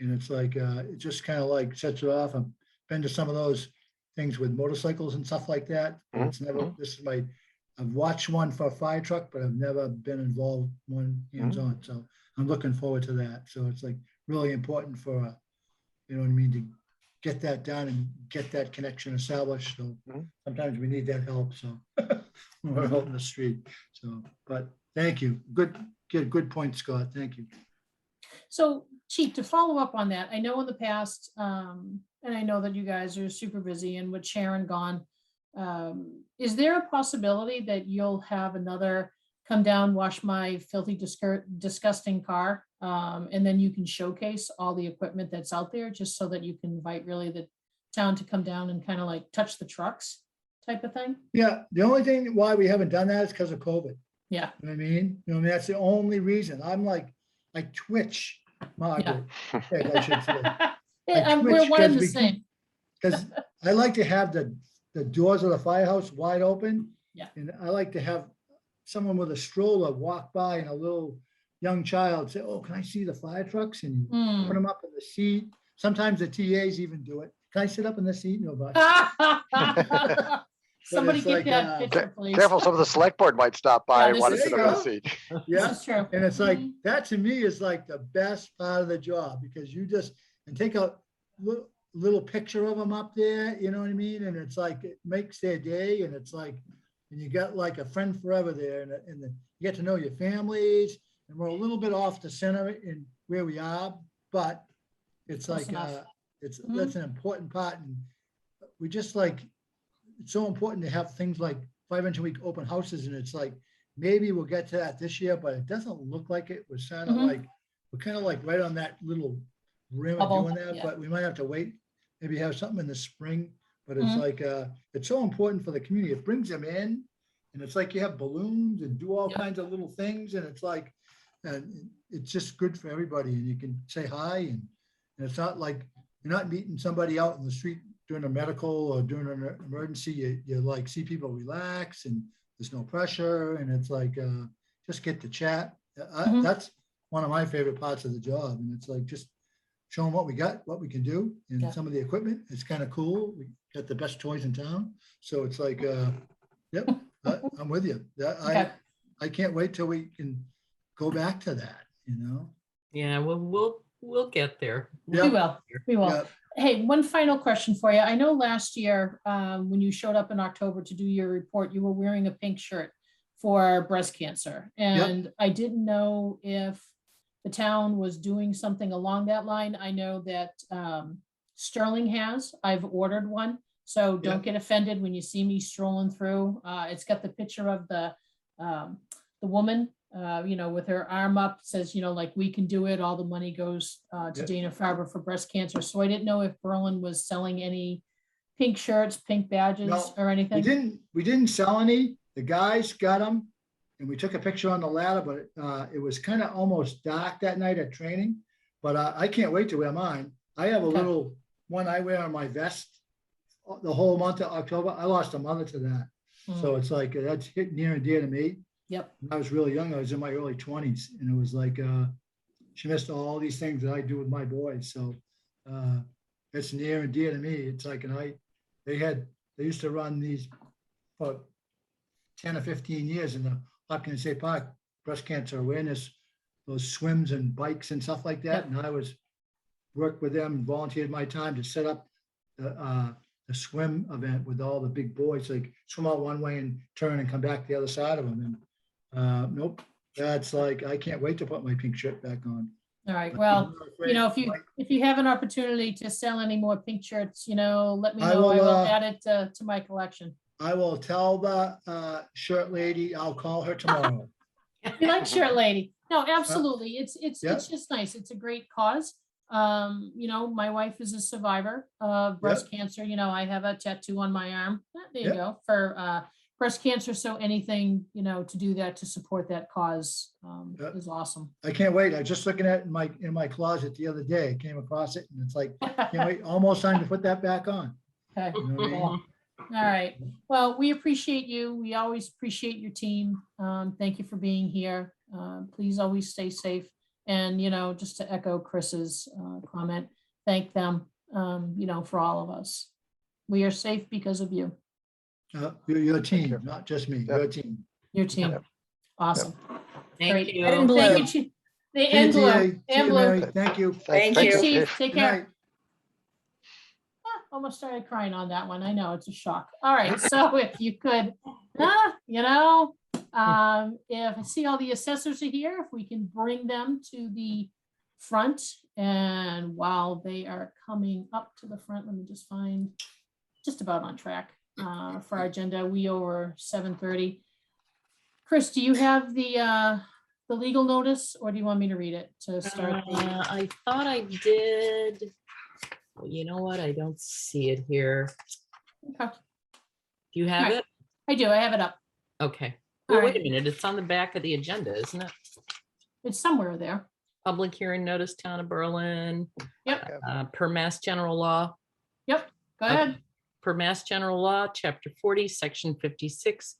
[SPEAKER 7] And it's like, it just kind of like sets it off. I've been to some of those things with motorcycles and stuff like that. But it's never, this is I've watched one for a fire truck, but I've never been involved one hands-on. So I'm looking forward to that. So it's like really important for, you know what I mean, to get that done and get that connection established. So sometimes we need that help. So when we're out in the street. So, but thank you. Good point, Scott. Thank you.
[SPEAKER 1] So Chief, to follow up on that, I know in the past, and I know that you guys are super busy and with Sharon gone, is there a possibility that you'll have another come down, wash my filthy, disgusting car, and then you can showcase all the equipment that's out there, just so that you can invite really the town to come down and kind of like touch the trucks type of thing?
[SPEAKER 7] Yeah, the only thing why we haven't done that is because of COVID.
[SPEAKER 1] Yeah.
[SPEAKER 7] You know what I mean? You know, that's the only reason. I'm like, I twitch, Margaret. Peg, I should say.
[SPEAKER 1] Yeah, we're
[SPEAKER 7] twitch
[SPEAKER 1] one and the
[SPEAKER 7] 'cause we
[SPEAKER 1] same.
[SPEAKER 7] Because I like to have the doors of the firehouse wide open.
[SPEAKER 1] Yeah.
[SPEAKER 7] And I like to have someone with a stroller walk by and a little young child say, oh, can I see the fire trucks? And you
[SPEAKER 1] Hmm.
[SPEAKER 7] put them up in the seat. Sometimes the TAs even do it. Can I sit up in the seat? Nobody.
[SPEAKER 1] Somebody
[SPEAKER 7] it's
[SPEAKER 1] get
[SPEAKER 7] like,
[SPEAKER 1] that picture, please.
[SPEAKER 3] Careful, some of the select board might stop by
[SPEAKER 1] Yeah,
[SPEAKER 3] and
[SPEAKER 1] this
[SPEAKER 3] want to
[SPEAKER 1] is
[SPEAKER 3] sit up in the
[SPEAKER 7] true.
[SPEAKER 3] seat.
[SPEAKER 7] Yeah.
[SPEAKER 1] This is true.
[SPEAKER 7] And it's like,
[SPEAKER 1] Mhm.
[SPEAKER 7] that to me is like the best part of the job, because you just, and take a little picture of them up there, you know what I mean? And it's like, it makes their day, and it's like, and you got like a friend forever there, and you get to know your families, and we're a little bit off the center in where we are, but it's
[SPEAKER 1] Close
[SPEAKER 7] like,
[SPEAKER 1] enough.
[SPEAKER 7] that's an important part, and we just like, it's so important to have things like 5 inch a week open houses, and it's like, maybe we'll get to that this year, but it doesn't look like it. We're kind of
[SPEAKER 1] Mhm.
[SPEAKER 7] like, we're kind of like right on that little rim of
[SPEAKER 1] Bubble,
[SPEAKER 7] doing that,
[SPEAKER 1] yeah.
[SPEAKER 7] but we might have to wait, maybe have something in the spring. But it's
[SPEAKER 1] Mhm.
[SPEAKER 7] like, it's so important for the community. It brings them in, and it's like you have balloons and do all
[SPEAKER 1] Yep.
[SPEAKER 7] kinds of little things, and it's like, and it's just good for everybody, and you can say hi, and it's not like you're not meeting somebody out in the street during a medical or during an emergency. You like see people relax, and there's no pressure, and it's like, just get to chat.
[SPEAKER 1] Mhm.
[SPEAKER 7] That's one of my favorite parts of the job, and it's like, just show them what we got, what we can do, and
[SPEAKER 1] Yeah.
[SPEAKER 7] some of the equipment. It's kind of cool. We got the best toys in town, so it's like, yep, I'm with you.
[SPEAKER 1] Okay.
[SPEAKER 7] I can't wait till we can go back to that, you know?
[SPEAKER 2] Yeah, we'll get there.
[SPEAKER 1] We
[SPEAKER 7] Yeah.
[SPEAKER 1] will, we will.
[SPEAKER 7] Yeah.
[SPEAKER 1] Hey, one final question for you. I know last year, when you showed up in October to do your report, you were wearing a pink shirt for breast cancer. And I didn't know if the town was doing something along that line. I know that Sterling has, I've ordered one. So don't get offended when you see me strolling through. It's got the picture of the woman, you know, with her arm up, says, you know, like, we can do it. All the money goes to
[SPEAKER 7] Yep.
[SPEAKER 1] Dana-Farber for breast cancer. So I didn't know if Berlin was selling any pink shirts, pink badges
[SPEAKER 7] No,
[SPEAKER 1] or anything?
[SPEAKER 7] We didn't sell any. The guys got them. And we took a picture on the ladder, but it was kind of almost dark that night at training. But I can't wait to wear mine. I have a
[SPEAKER 1] Okay.
[SPEAKER 7] little one I wear on my vest the whole month of October. I lost a mother to that. So it's like, that's hit near and dear to me.
[SPEAKER 1] Yep.
[SPEAKER 7] When I was really young. I was in my early 20s, and it was like, she missed all these things that I do with my boys. So it's near and dear to me. It's like, they used to run these for 10 or 15 years in the Hopkins State Park breast cancer awareness, those swims and bikes and stuff like that. And I worked with them and volunteered my time to set up the swim event with all the big boys, like swim out one way and turn and come back the other side of them. And nope, that's like, I can't wait to put my pink shirt back on.
[SPEAKER 1] All right, well, if you have an opportunity to sell any more pink shirts, let me
[SPEAKER 7] I
[SPEAKER 1] know.
[SPEAKER 7] will,
[SPEAKER 1] I will add it to my collection.
[SPEAKER 7] I will tell the shirt lady, I'll call her tomorrow.
[SPEAKER 1] You like shirt lady? No, absolutely. It's
[SPEAKER 7] Yeah.
[SPEAKER 1] just nice. It's a great cause. My wife is a survivor of breast cancer. I have a tattoo on my arm. There you go, for breast cancer. So anything, to do that, to support that cause is awesome.
[SPEAKER 7] I can't wait. I was just looking at it in my closet the other day. I came across it and it's like, can't wait, almost time to put that back on.
[SPEAKER 1] Okay.
[SPEAKER 7] You know what I mean?
[SPEAKER 1] Cool. All right. Well, we appreciate you. We always appreciate your team. Thank you for being here. Please always stay safe. And, just to echo Chris's comment, thank them, for all of us. We are safe because of you.
[SPEAKER 7] Your team,
[SPEAKER 3] you.
[SPEAKER 7] not just me,
[SPEAKER 3] Yeah.
[SPEAKER 7] your team.
[SPEAKER 1] Your team.
[SPEAKER 3] Yep.
[SPEAKER 1] Awesome.
[SPEAKER 2] Thank
[SPEAKER 1] Great.
[SPEAKER 2] you.
[SPEAKER 4] Red and blue.
[SPEAKER 1] Thank you, Chief.
[SPEAKER 7] See
[SPEAKER 1] And
[SPEAKER 7] you,
[SPEAKER 1] blue.
[SPEAKER 7] TA. See
[SPEAKER 1] And
[SPEAKER 7] you,
[SPEAKER 1] blue.
[SPEAKER 7] Mary. Thank you.
[SPEAKER 4] Thank
[SPEAKER 1] Thanks,
[SPEAKER 4] you.
[SPEAKER 1] Chief. Take
[SPEAKER 7] Good
[SPEAKER 1] care.
[SPEAKER 7] night.
[SPEAKER 1] Almost started crying on that one. I know, it's a shock. All right, so if you could, if I see all the assessors are here, if we can bring them to the front. And while they are coming up to the front, let me just find, just about on track for our agenda. We over 7:30. Chris, do you have the legal notice, or do you want me to read it to start?
[SPEAKER 2] I thought I did. Well, you know what? I don't see it here.
[SPEAKER 1] Okay.
[SPEAKER 2] Do you have
[SPEAKER 1] Right.
[SPEAKER 2] it?
[SPEAKER 1] I do, I have it up.
[SPEAKER 2] Okay.
[SPEAKER 1] All
[SPEAKER 2] Well, wait a
[SPEAKER 1] right.
[SPEAKER 2] minute. It's on the back of the agenda, isn't it?
[SPEAKER 1] It's somewhere there.
[SPEAKER 2] Public hearing notice, Town of Berlin.
[SPEAKER 1] Yep.
[SPEAKER 2] Per Mass General Law.
[SPEAKER 1] Yep, go
[SPEAKER 2] Okay.
[SPEAKER 1] ahead.
[SPEAKER 2] Per Mass General Law, Chapter 40, Section 56,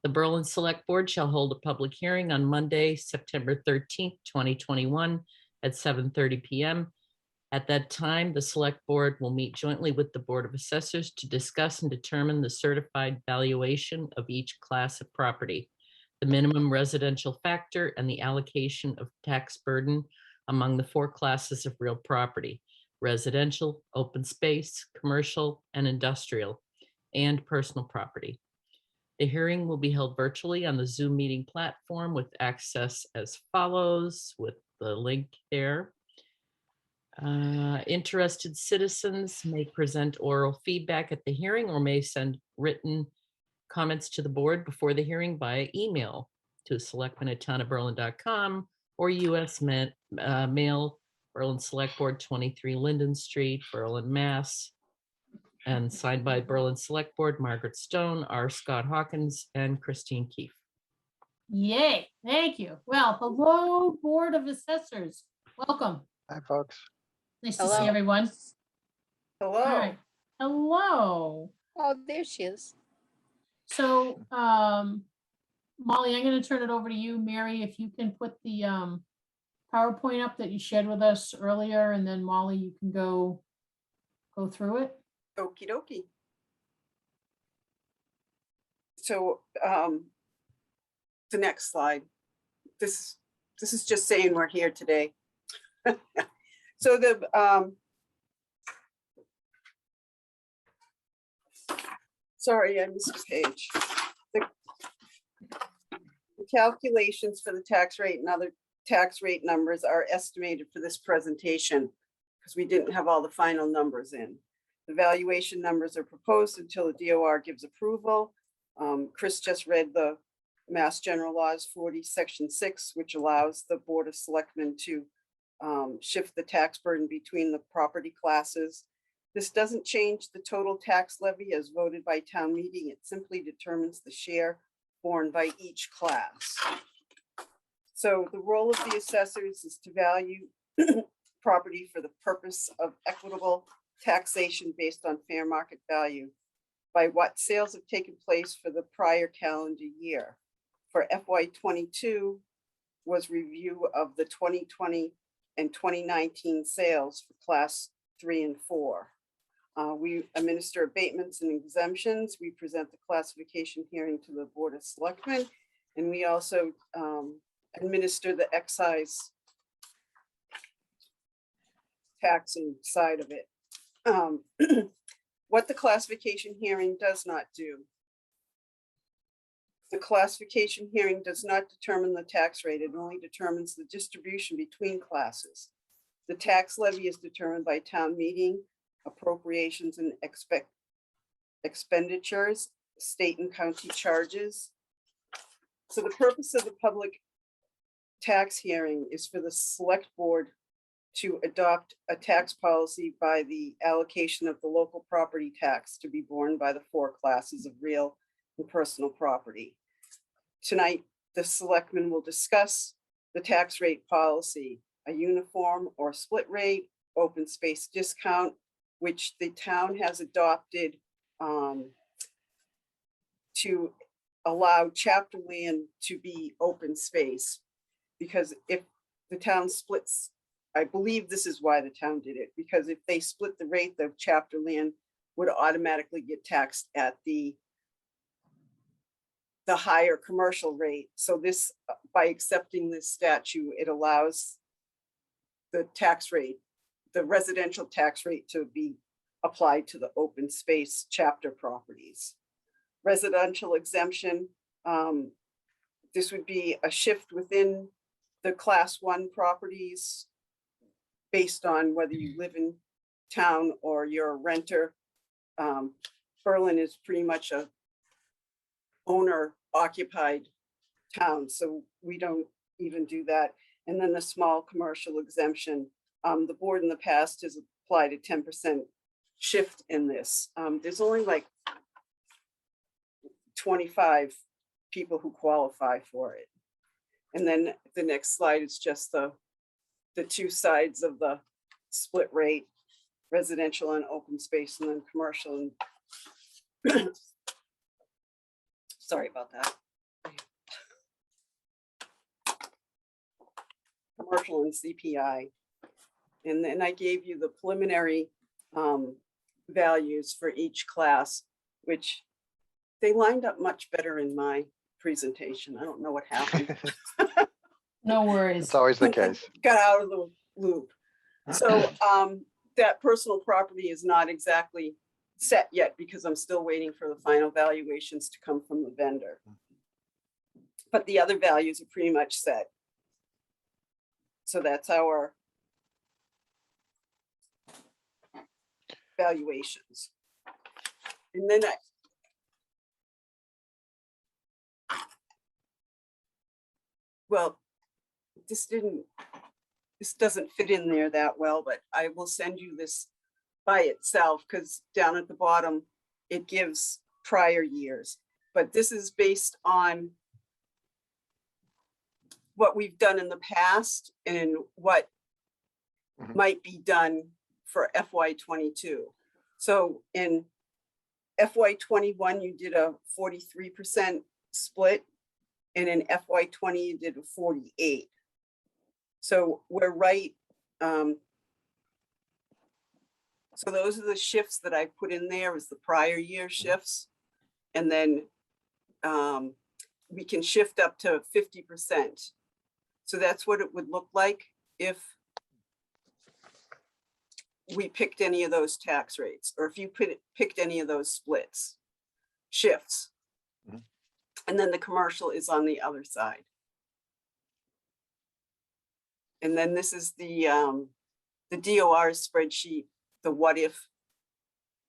[SPEAKER 2] the Berlin Select Board shall hold a public hearing on Monday, September 13th, 2021 at 7:30 p.m. At that time, the Select Board will meet jointly with the Board of Assessors to discuss and determine the certified valuation of each class of property, the minimum residential factor, and the allocation of tax burden among the 4 classes of real property: residential, open space, commercial, and industrial, and personal property. The hearing will be held virtually on the Zoom meeting platform with access as follows, with the link there. Interested citizens may present oral feedback at the hearing or may send written comments to the board before the hearing via email to selectmen@townofberlin.com or US mail, Berlin Select Board, 23 Linden Street, Berlin, Mass. And signed by Berlin Select Board, Margaret Stone, R. Scott Hawkins, and Christine Keefe.
[SPEAKER 1] Yay, thank you. Well, hello, Board of Assessors. Welcome.
[SPEAKER 3] Hi, folks.
[SPEAKER 1] Nice to
[SPEAKER 8] Hello.
[SPEAKER 1] see everyone. All
[SPEAKER 8] Hello.
[SPEAKER 1] right. Hello.
[SPEAKER 8] Oh, there she is.
[SPEAKER 1] So, Molly, I'm going to turn it over to you. Mary, if you can put the PowerPoint up that you shared with us earlier, and then Molly, you can go through it.
[SPEAKER 9] Okie dokie. So the next slide. This is just saying we're here today. So sorry, I missed a page. The calculations for the tax rate and other tax rate numbers are estimated for this presentation because we didn't have all the final numbers in. The valuation numbers are proposed until the DOR gives approval. Chris just read the Mass General Laws 40, Section 6, which allows the Board of Selectmen to shift the tax burden between the property classes. This doesn't change the total tax levy as voted by town meeting. It simply determines the share borne by each class. So the role of the assessors is to value property for the purpose of equitable taxation based on fair market value by what sales have taken place for the prior calendar year. For FY22 was review of the 2020 and 2019 sales for class 3 and 4. We administer abatements and exemptions. We present the classification hearing to the Board of Selectmen, and we also administer the excise taxing side of it. What the classification hearing does not do. The classification hearing does not determine the tax rate. It only determines the distribution between classes. The tax levy is determined by town meeting, appropriations and expenditures, state and county charges. So the purpose of the public tax hearing is for the select board to adopt a tax policy by the allocation of the local property tax to be borne by the 4 classes of real and personal property. Tonight, the selectmen will discuss the tax rate policy, a uniform or split rate, open space discount, which the town has adopted to allow chapter land to be open space. Because if the town splits, I believe this is why the town did it, because if they split the rate, the chapter land would automatically get taxed at the higher commercial rate. So this, by accepting this statute, it allows the tax rate, the residential tax rate, to be applied to the open space chapter properties. Residential exemption, this would be a shift within the class 1 properties based on whether you live in town or you're a renter. Berlin is pretty much a owner occupied town, so we don't even do that. And then the small commercial exemption, the board in the past has applied a 10% shift in this. There's only like 25 people who qualify for it. And then the next slide is just the 2 sides of the split rate, residential and open space, and then commercial. And sorry about that. Commercial and CPI. And then I gave you the preliminary values for each class, which they lined up much better in my presentation. I don't know what happened.
[SPEAKER 1] No worries.
[SPEAKER 3] It's always the case.
[SPEAKER 9] Got out of the loop. So that personal property is not exactly set yet because I'm still waiting for the final valuations to come from the vendor. But the other values are pretty much set. So that's our valuations. And then well, this doesn't fit in there that well, but I will send you this by itself because down at the bottom, it gives prior years. But this is based on what we've done in the past and what might be done for FY22. So in FY21, you did a 43% split, and in FY20, you did a 48. So we're right. So those are the shifts that I put in there, is the prior year shifts. And then we can shift up to 50%. So that's what it would look like if we picked any of those tax rates, or if you picked any of those shifts. And then the commercial is on the other side. And then this is the DOR spreadsheet, the what if,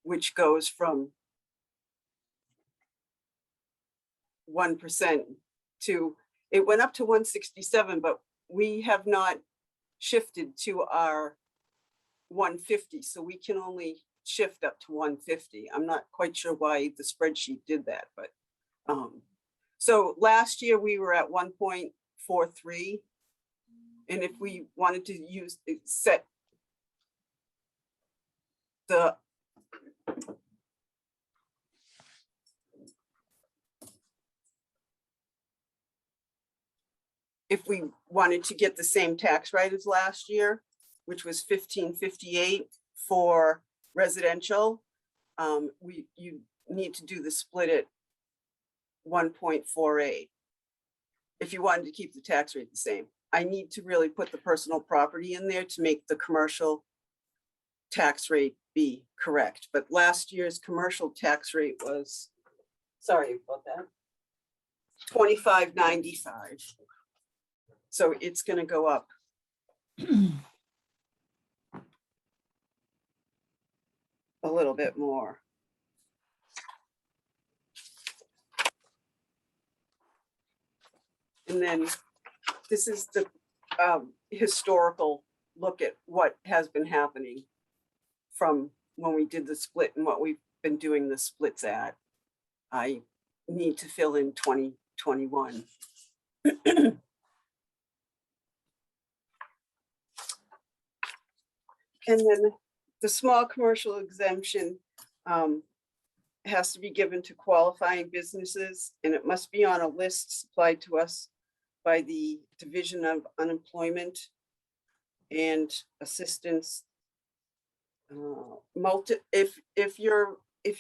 [SPEAKER 9] which goes from 1% to, it went up to 167, but we have not shifted to our 150. So we can only shift up to 150. I'm not quite sure why the spreadsheet did that, but so last year we were at 1.43. And if we wanted to use set the if we wanted to get the same tax rate as last year, which was 1558 for residential, you need to do the split at 1.48. If you wanted to keep the tax rate the same, I need to really put the personal property in there to make the commercial tax rate be correct. But last year's commercial tax rate was, sorry about that, 25.95. So it's going to go up. A little bit more. And then this is the historical look at what has been happening from when we did the split and what we've been doing the splits at. I need to fill in 2021. And then the small commercial exemption has to be given to qualifying businesses, and it must be on a list supplied to us by the Division of Unemployment and Assistance. If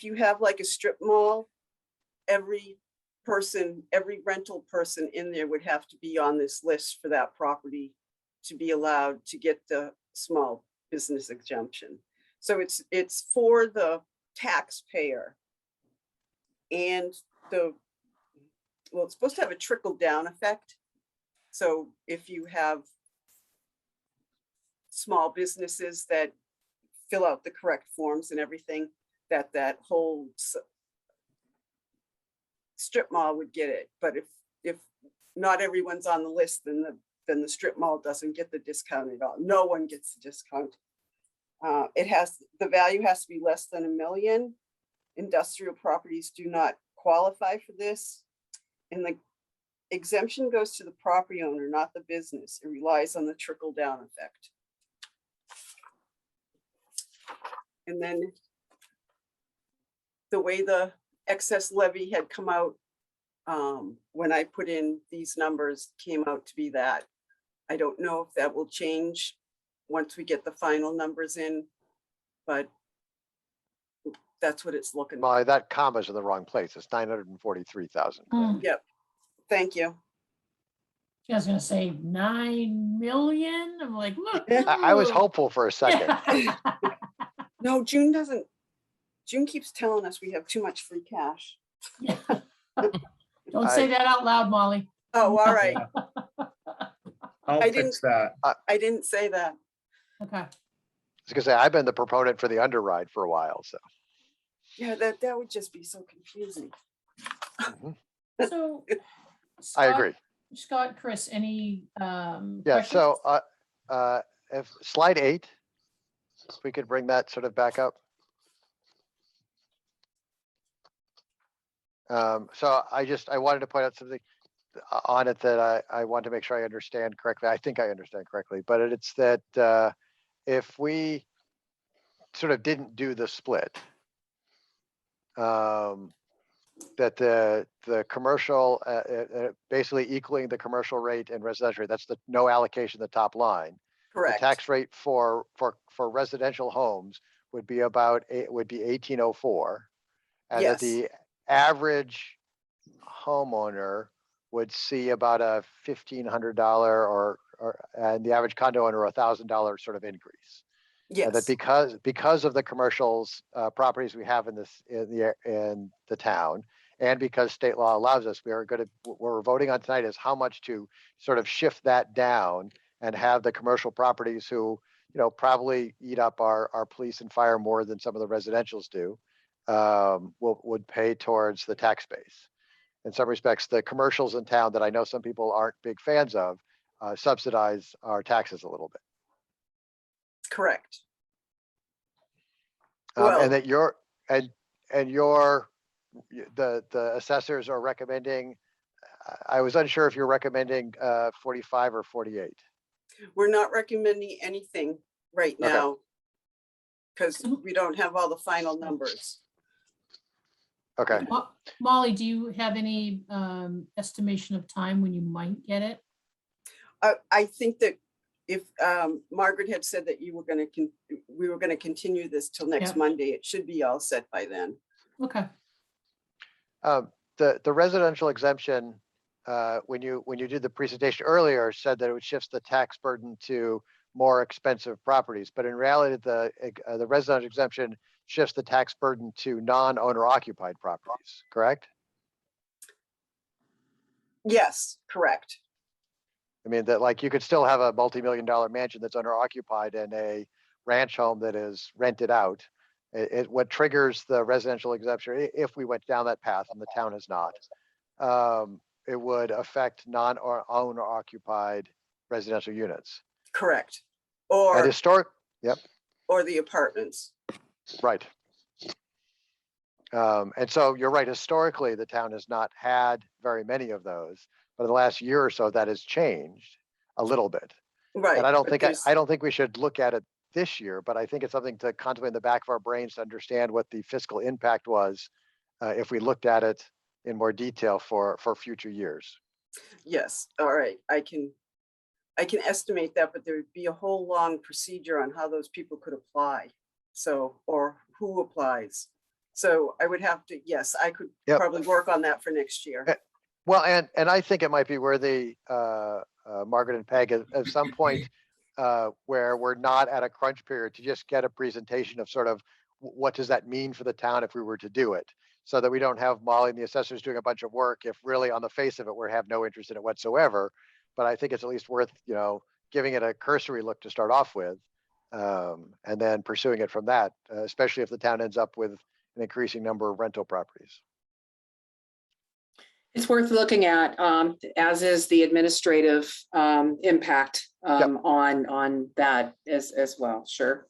[SPEAKER 9] you have like a strip mall, every rental person in there would have to be on this list for that property to be allowed to get the small business exemption. So it's for the taxpayer, and it's supposed to have a trickle down effect. So if you have small businesses that fill out the correct forms and everything, that whole strip mall would get it. But if not everyone's on the list, then the strip mall doesn't get the discount at all. No one gets the discount. The value has to be less than $1 million. Industrial properties do not qualify for this. And the exemption goes to the property owner, not the business. It relies on the trickle down effect. And then the way the excess levy had come out when I put in these numbers came out to be that. I don't know if that will change once we get the final numbers in, but that's what it's looking like.
[SPEAKER 3] Molly, that comma's in the wrong place. It's 943,000.
[SPEAKER 9] Yep. Thank you.
[SPEAKER 1] I was gonna say 9 million. I'm like, look.
[SPEAKER 3] I was hopeful for a second.
[SPEAKER 9] No, June keeps telling us we have too much free cash.
[SPEAKER 1] Yeah. Don't say that out loud, Molly.
[SPEAKER 9] Oh, all right.
[SPEAKER 8] I'll
[SPEAKER 9] I
[SPEAKER 8] fix that.
[SPEAKER 9] I didn't say that.
[SPEAKER 1] Okay.
[SPEAKER 3] I was gonna say, I've been the proponent for the underride for a while, so.
[SPEAKER 9] Yeah, that would just be so confusing.
[SPEAKER 1] So
[SPEAKER 3] I
[SPEAKER 1] Scott-
[SPEAKER 3] agree.
[SPEAKER 1] Scott, Chris, any
[SPEAKER 3] Yeah,
[SPEAKER 1] questions?
[SPEAKER 3] so if slide 8, if we could bring that sort of back up. So I wanted to point out something on it that I want to make sure I understand correctly. I think I understand correctly, but it's that if we sort of didn't do the split, that the commercial, basically equaling the commercial rate and residential rate, that's the no allocation, the top line.
[SPEAKER 9] Correct.
[SPEAKER 3] The tax rate for residential homes would be 1804. And that
[SPEAKER 9] Yes.
[SPEAKER 3] the average homeowner would see about a $1,500 and the average condo owner $1,000 sort of increase. And that
[SPEAKER 9] Yes.
[SPEAKER 3] because of the commercials properties we have in the town, and because state law allows us, we're voting on tonight is how much to sort of shift that down and have the commercial properties who, probably eat up our police and fire more than some of the residentials do, would pay towards the tax base. In some respects, the commercials in town that I know some people aren't big fans of subsidize our taxes a little bit.
[SPEAKER 9] Correct. Well-
[SPEAKER 3] And that your, and your, the assessors are recommending, I was unsure if you're recommending 45 or 48.
[SPEAKER 9] We're not recommending anything right
[SPEAKER 3] Okay.
[SPEAKER 9] now because we don't have all the final numbers.
[SPEAKER 3] Okay.
[SPEAKER 1] Molly, do you have any estimation of time when you might get it?
[SPEAKER 9] I think that if Margaret had said that you were going to, we were going to continue this till next
[SPEAKER 1] Yeah.
[SPEAKER 9] Monday, it should be all set by then.
[SPEAKER 1] Okay.
[SPEAKER 3] The residential exemption, when you did the presentation earlier, said that it would shift the tax burden to more expensive properties, but in reality, the residential exemption shifts the tax burden to non-owner occupied properties, correct?
[SPEAKER 9] Yes, correct.
[SPEAKER 3] I mean, that like you could still have a multi-million-dollar mansion that's owner occupied and a ranch home that is rented out. What triggers the residential exemption, if we went down that path and the town has not, it would affect non-owner occupied residential units.
[SPEAKER 9] Correct.
[SPEAKER 3] And
[SPEAKER 9] Or,
[SPEAKER 3] historic, yep,
[SPEAKER 9] or the apartments.
[SPEAKER 3] right. And so you're right, historically, the town has not had very many of those, but in the last year or so, that has changed a little bit.
[SPEAKER 9] Right.
[SPEAKER 3] And I don't
[SPEAKER 9] but
[SPEAKER 3] think,
[SPEAKER 9] there's-
[SPEAKER 3] I don't think we should look at it this year, but I think it's something to contemplate in the back of our brains to understand what the fiscal impact was if we looked at it in more detail for future years.
[SPEAKER 9] Yes, all right, I can estimate that, but there would be a whole long procedure on how those people could apply. So, or who applies. So I would have to, yes, I could
[SPEAKER 3] Yep.
[SPEAKER 9] probably work on that for next year.
[SPEAKER 3] Well, and I think it might be worthy, Margaret and Peg, at some point where we're not at a crunch period, to just get a presentation of sort of what does that mean for the town if we were to do it, so that we don't have Molly and the assessors doing a bunch of work if really on the face of it we have no interest in it whatsoever. But I think it's at least worth, giving it a cursory look to start off with, and then pursuing it from that, especially if the town ends up with an increasing number of rental properties.
[SPEAKER 4] It's worth looking at, as is the administrative impact on that as well, sure.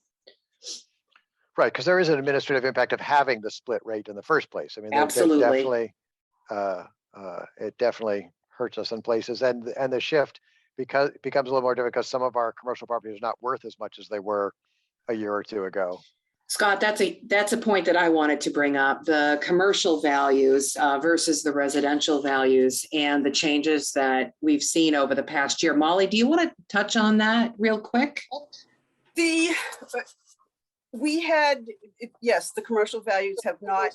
[SPEAKER 3] Right, because there is an administrative impact of having the split rate in the first place. I mean,
[SPEAKER 4] Absolutely.
[SPEAKER 3] it definitely hurts us in places, and the shift becomes a little more difficult because some of our commercial properties are not worth as much as they were a year or two ago.
[SPEAKER 4] Scott, that's a point that I wanted to bring up, the commercial values versus the residential values and the changes that we've seen over the past year. Molly, do you want to touch on that real quick?
[SPEAKER 9] We had, yes, the commercial values have not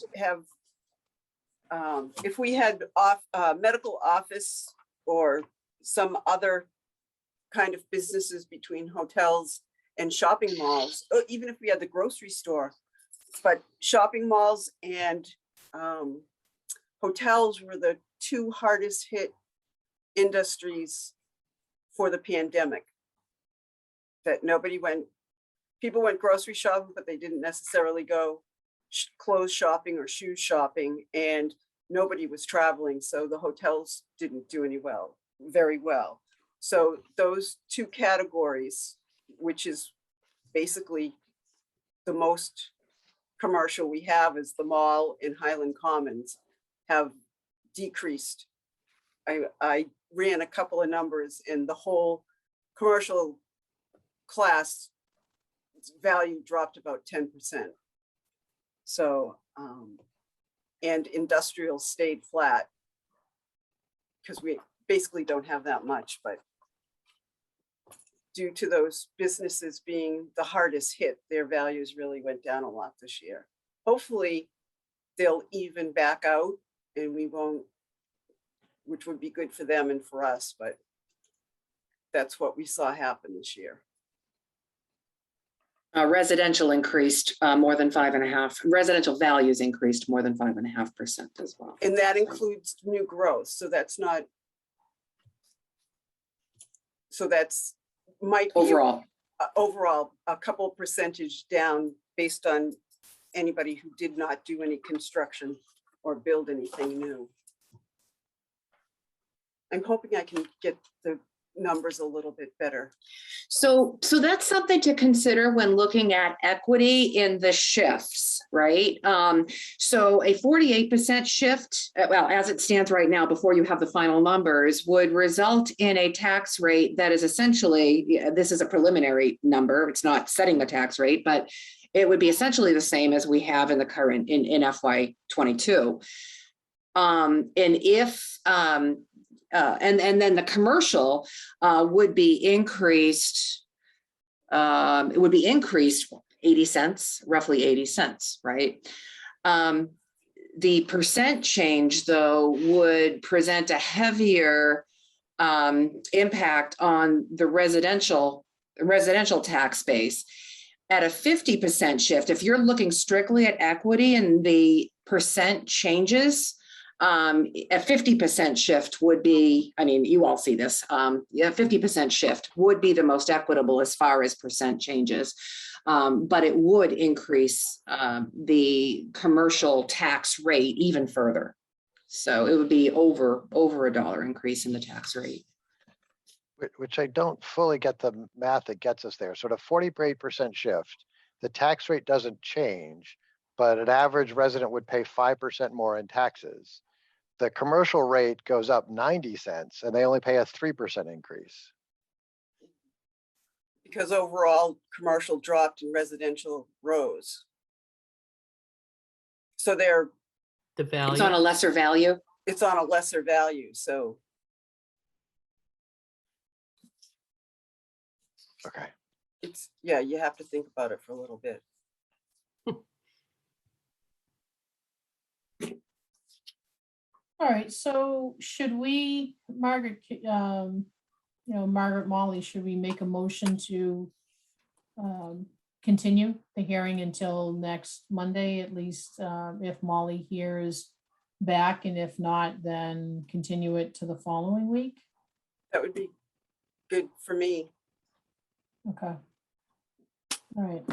[SPEAKER 9] if we had medical office or some other kind of businesses between hotels and shopping malls, even if we had the grocery store, but shopping malls and hotels were the two hardest hit industries for the pandemic. That people went grocery shopping, but they didn't necessarily go clothes shopping or shoe shopping, and nobody was traveling. So the hotels didn't do very well. So those two categories, which is basically the most commercial we have, is the mall in Highland Commons, have decreased. I ran a couple of numbers, and the whole commercial class value dropped about 10%. So, and industrial stayed flat because we basically don't have that much, but due to those businesses being the hardest hit, their values really went down a lot this year. Hopefully they'll even back out and we won't, which would be good for them and for us, but that's what we saw happen this year.
[SPEAKER 4] Residential increased more than 5.5%. Residential values increased more than 5.5% as well.
[SPEAKER 9] And that includes new growth. So that's not, so that's might be overall a couple percentage down based on anybody who did not do any construction or build anything new. I'm hoping I can get the numbers a little bit better.
[SPEAKER 4] So that's something to consider when looking at equity in the shifts, right? So a 48% shift, well, as it stands right now, before you have the final numbers, would result in a tax rate that is essentially, this is a preliminary number, it's not setting the tax rate, but it would be essentially the same as we have in the current, in FY22. And then the commercial would be increased. It would be increased 80 cents, roughly 80 cents, right? The percent change, though, would present a heavier impact on the residential tax base. At a 50% shift, if you're looking strictly at equity and the percent changes, a 50% shift would be, I mean, you all see this, 50% shift would be the most equitable as far as percent changes, but it would increase the commercial tax rate even further. So it would be over $1 increase in the tax rate.
[SPEAKER 3] Which I don't fully get the math that gets us there. Sort of 48% shift, the tax rate doesn't change, but an average resident would pay 5% more in taxes. The commercial rate goes up 90 cents and they only pay a 3% increase.
[SPEAKER 9] Because overall commercial dropped and residential rose. So
[SPEAKER 2] The
[SPEAKER 4] It's
[SPEAKER 2] value.
[SPEAKER 4] on a lesser value.
[SPEAKER 9] it's on a lesser value, so.
[SPEAKER 3] Okay.
[SPEAKER 9] It's, yeah, you have to think about it for a little bit.
[SPEAKER 1] All right, so should we, Margaret, Margaret Molly, should we make a motion to continue the hearing until next Monday, at least if Molly here is back, and if not, then continue it to the following week?
[SPEAKER 9] That would be good for me.
[SPEAKER 1] Okay. All right,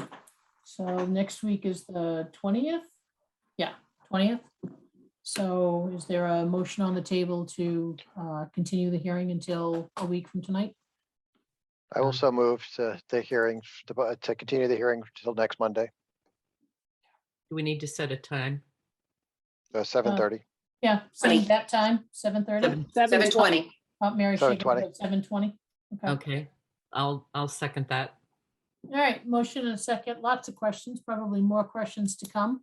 [SPEAKER 1] so next week is the 20th? Yeah, 20th. So is there a motion on the table to continue the hearing until a week from tonight?
[SPEAKER 3] I will so move to the hearing, to continue the hearing until next Monday,
[SPEAKER 2] Do we need to set a time?
[SPEAKER 3] 7:30.
[SPEAKER 1] Yeah, same that time, 7:30.
[SPEAKER 4] 7:20.
[SPEAKER 1] Mary, she
[SPEAKER 3] 7:20.
[SPEAKER 1] at 7:20. Okay.
[SPEAKER 2] Okay, I'll second that.
[SPEAKER 1] All right, motion and a second. Lots of questions, probably more questions to come.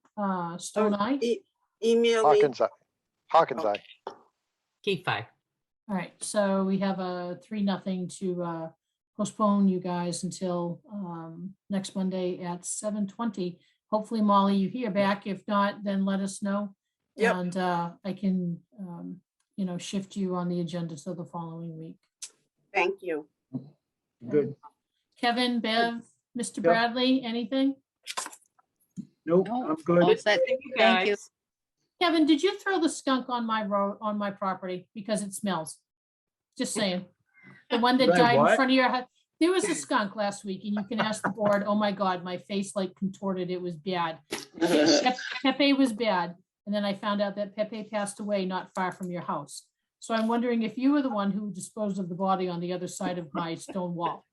[SPEAKER 1] Stone Eye.
[SPEAKER 9] Email me.
[SPEAKER 3] Hawkins, aye.
[SPEAKER 2] Key 5.
[SPEAKER 1] All right, so we have a 3-0 to postpone you guys until next Monday at 7:20. Hopefully, Molly, you hear back. If not, then let us know.
[SPEAKER 9] Yep.
[SPEAKER 1] And I can, shift you on the agenda to the following week.
[SPEAKER 9] Thank you.
[SPEAKER 8] Good.
[SPEAKER 1] Kevin, Bev, Mr.
[SPEAKER 8] Yep.
[SPEAKER 1] Bradley, anything?
[SPEAKER 8] Nope, I'm good.
[SPEAKER 2] All set. Thank you.
[SPEAKER 1] Kevin, did you throw the skunk on my road, on my property because it smells? Just saying. The one that
[SPEAKER 8] Did I
[SPEAKER 1] died in
[SPEAKER 8] what?
[SPEAKER 1] front of your house. There was a skunk last week and you can ask the board, oh my God, my face like contorted. It was bad. Pepe was bad. And then I found out that Pepe passed away not far from your house. So I'm wondering if you were the one who disposed of the body on the other side of my stone wall.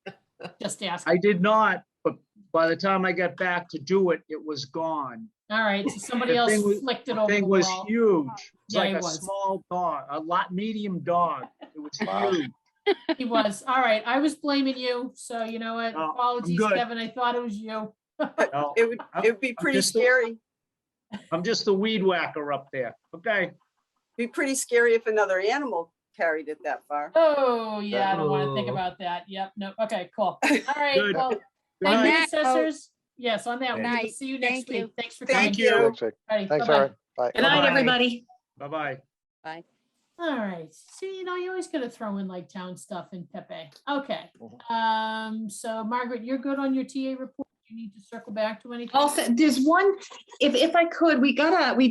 [SPEAKER 1] Just ask.
[SPEAKER 8] I did not, but by the time I got back to do it, it was gone.
[SPEAKER 1] All right, so somebody
[SPEAKER 8] The
[SPEAKER 1] else
[SPEAKER 8] thing was-
[SPEAKER 1] flicked it
[SPEAKER 8] The
[SPEAKER 1] over the
[SPEAKER 8] thing was
[SPEAKER 1] wall.
[SPEAKER 8] huge. It's
[SPEAKER 1] Yeah,
[SPEAKER 8] like
[SPEAKER 1] it
[SPEAKER 8] a
[SPEAKER 1] was.
[SPEAKER 8] small dog, medium dog. It was
[SPEAKER 3] Wow.
[SPEAKER 8] huge.
[SPEAKER 1] He was. All right, I was blaming you. So you know what?
[SPEAKER 8] No, I'm
[SPEAKER 1] Apologies,
[SPEAKER 8] good.
[SPEAKER 1] Kevin. I thought it was you.
[SPEAKER 8] No,
[SPEAKER 9] It would be
[SPEAKER 8] I'm
[SPEAKER 9] pretty
[SPEAKER 8] just a-
[SPEAKER 9] scary.
[SPEAKER 8] I'm just the weed whacker up there. Okay.
[SPEAKER 9] Be pretty scary if another animal carried it that far.
[SPEAKER 1] Oh, yeah, I don't want to think
[SPEAKER 2] Oh.
[SPEAKER 1] about that. Yep, no, okay, cool. All right,
[SPEAKER 8] Good.
[SPEAKER 1] well,
[SPEAKER 8] Good
[SPEAKER 1] thank you,
[SPEAKER 8] night.
[SPEAKER 1] assessors. Yes, on that, we'll
[SPEAKER 5] Night.
[SPEAKER 1] see you next
[SPEAKER 5] Thank you.
[SPEAKER 1] week. Thanks for
[SPEAKER 9] Thank
[SPEAKER 1] coming.
[SPEAKER 8] you.
[SPEAKER 3] Next week.
[SPEAKER 1] Alrighty,
[SPEAKER 3] Thanks,
[SPEAKER 1] bye-bye.
[SPEAKER 3] Aaron. Bye.
[SPEAKER 4] Good night,
[SPEAKER 8] Bye-bye.
[SPEAKER 4] everybody.
[SPEAKER 8] Bye-bye.
[SPEAKER 1] All right, see, you always gotta throw in like town stuff in Pepe. Okay, so Margaret, you're good on your TA report? You need to circle back to anything?
[SPEAKER 4] Also, there's one, if I could, we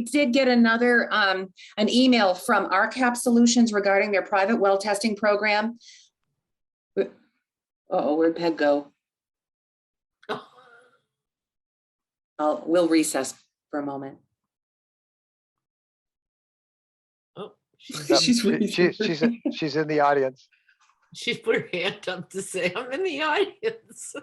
[SPEAKER 4] did get another, an email from RCAP Solutions regarding their private well testing program. Uh-oh, where'd Peg go? We'll recess for a moment.
[SPEAKER 2] Oh,
[SPEAKER 3] Yep.
[SPEAKER 4] She's waiting.
[SPEAKER 3] She's in the audience.
[SPEAKER 2] She's put her hand up to say, I'm in the audience.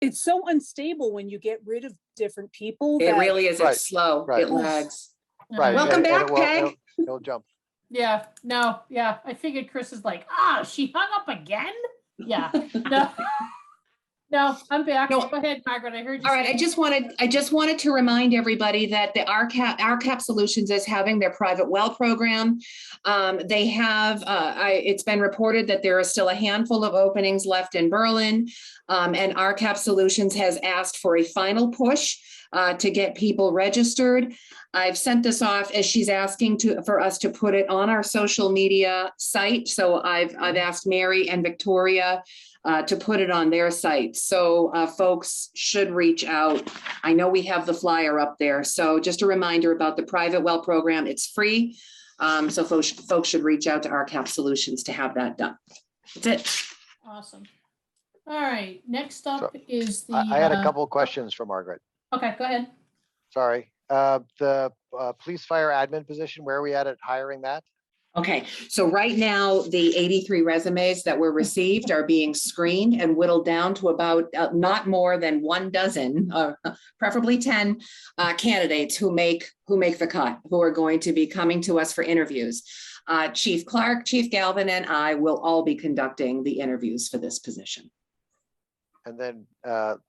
[SPEAKER 6] It's so unstable when you get rid of different people.
[SPEAKER 4] It
[SPEAKER 6] that-
[SPEAKER 4] really is.
[SPEAKER 3] Right,
[SPEAKER 4] It's slow.
[SPEAKER 3] right.
[SPEAKER 4] It lags.
[SPEAKER 3] Right.
[SPEAKER 4] Welcome
[SPEAKER 3] and
[SPEAKER 4] back,
[SPEAKER 3] it will-
[SPEAKER 4] Peg.
[SPEAKER 3] It'll jump.
[SPEAKER 1] Yeah, no, yeah, I figured Chris is like, she hung up again? Yeah, no. No, I'm back.
[SPEAKER 4] No.
[SPEAKER 1] Go ahead, Margaret, I heard you.
[SPEAKER 4] All right, I just wanted to remind everybody that the RCAP Solutions is having their private well program. They have, it's been reported that there are still a handful of openings left in Berlin. And RCAP Solutions has asked for a final push to get people registered. I've sent this off as she's asking for us to put it on our social media site. So I've asked Mary and Victoria to put it on their site. So folks should reach out. I know we have the flyer up there. So just a reminder about the private well program. It's free. So folks should reach out to RCAP Solutions to have that done. That's it.
[SPEAKER 1] Awesome. All right, next up
[SPEAKER 3] So,
[SPEAKER 1] is the.
[SPEAKER 3] I had a couple of questions for Margaret.
[SPEAKER 1] Okay, go ahead.
[SPEAKER 3] Sorry. The police fire admin position, where are we at hiring that?
[SPEAKER 4] Okay, so right now, the 83 resumes that were received are being screened and whittled down to about not more than 12, preferably 10 candidates who make the cut, who are going to be coming to us for interviews. Chief Clark, Chief Galvin, and I will all be conducting the interviews for this position.
[SPEAKER 3] And then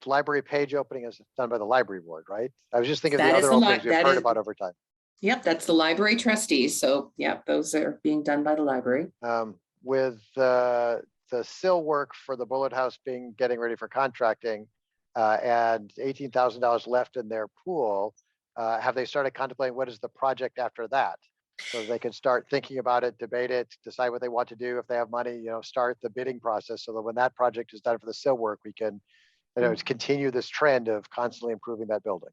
[SPEAKER 3] library page opening is done by the library board, right? I was just thinking of
[SPEAKER 4] That
[SPEAKER 3] the
[SPEAKER 4] is
[SPEAKER 3] other
[SPEAKER 4] the
[SPEAKER 3] openings we've
[SPEAKER 4] that
[SPEAKER 3] heard
[SPEAKER 4] is-
[SPEAKER 3] about over time.
[SPEAKER 4] Yep, that's the library trustees. So yep, those are being done by the library.
[SPEAKER 3] With the sill work for the Bullet House getting ready for contracting and $18,000 left in their pool, have they started contemplating what is the project after that? So they can start thinking about it, debate it, decide what they want to do. If they have money, start the bidding process so that when that project is done for the sill work, we can, continue this trend of constantly improving that building.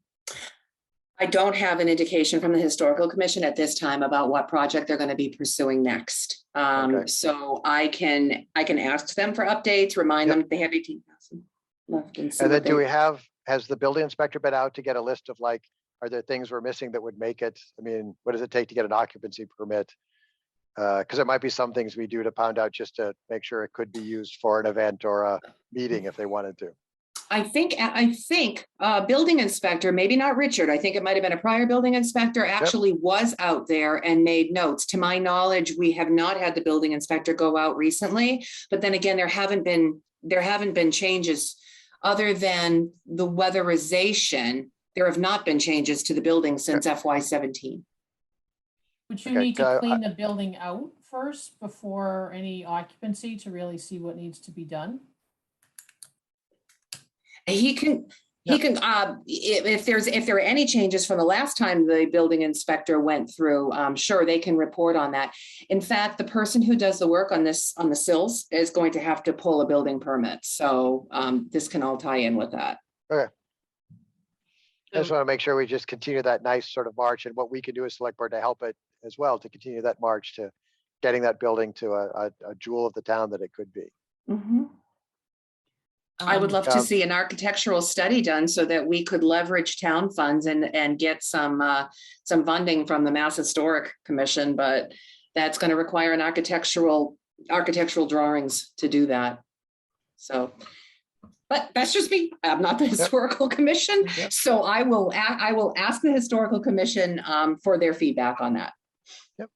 [SPEAKER 4] I don't have an indication from the Historical Commission at this time about what project they're going to be pursuing next.
[SPEAKER 3] Okay.
[SPEAKER 4] So I can ask them for updates, remind them they have 18,000 left. And
[SPEAKER 3] then has the building inspector been out to get a list of are there things we're missing that would make it? I mean, what does it take to get an occupancy permit? Because there might be some things we do to pound out just to make sure it could be used for an event or a meeting if they wanted to.
[SPEAKER 4] I think building inspector, maybe not Richard, I think it might have been a prior building inspector, actually was out there and made notes. To my knowledge, we have not had the building inspector go out recently, but then again, there haven't been changes other than the weatherization. There have not been changes to the building since FY17.
[SPEAKER 1] Would you need to clean the building out first before any occupancy to really see what needs to be done?
[SPEAKER 4] He can, if there are any changes from the last time the building inspector went through, sure, they can report on that. In fact, the person who does the work on the sills is going to have to pull a building permit. So this can all tie in with that.
[SPEAKER 3] Okay. I just want to make sure we just continue that nice sort of march and what we can do as select board to help it as well, to continue that march to getting that building to a jewel of the town that it could be.
[SPEAKER 4] Mm-hmm. I would love to see an architectural study done so that we could leverage town funds and get some funding from the Mass Historic Commission, but that's going to require an architectural drawings to do that. So, but that's just me. I'm not the Historical Commission, so I will ask the Historical Commission for their feedback on that.
[SPEAKER 3] Yep,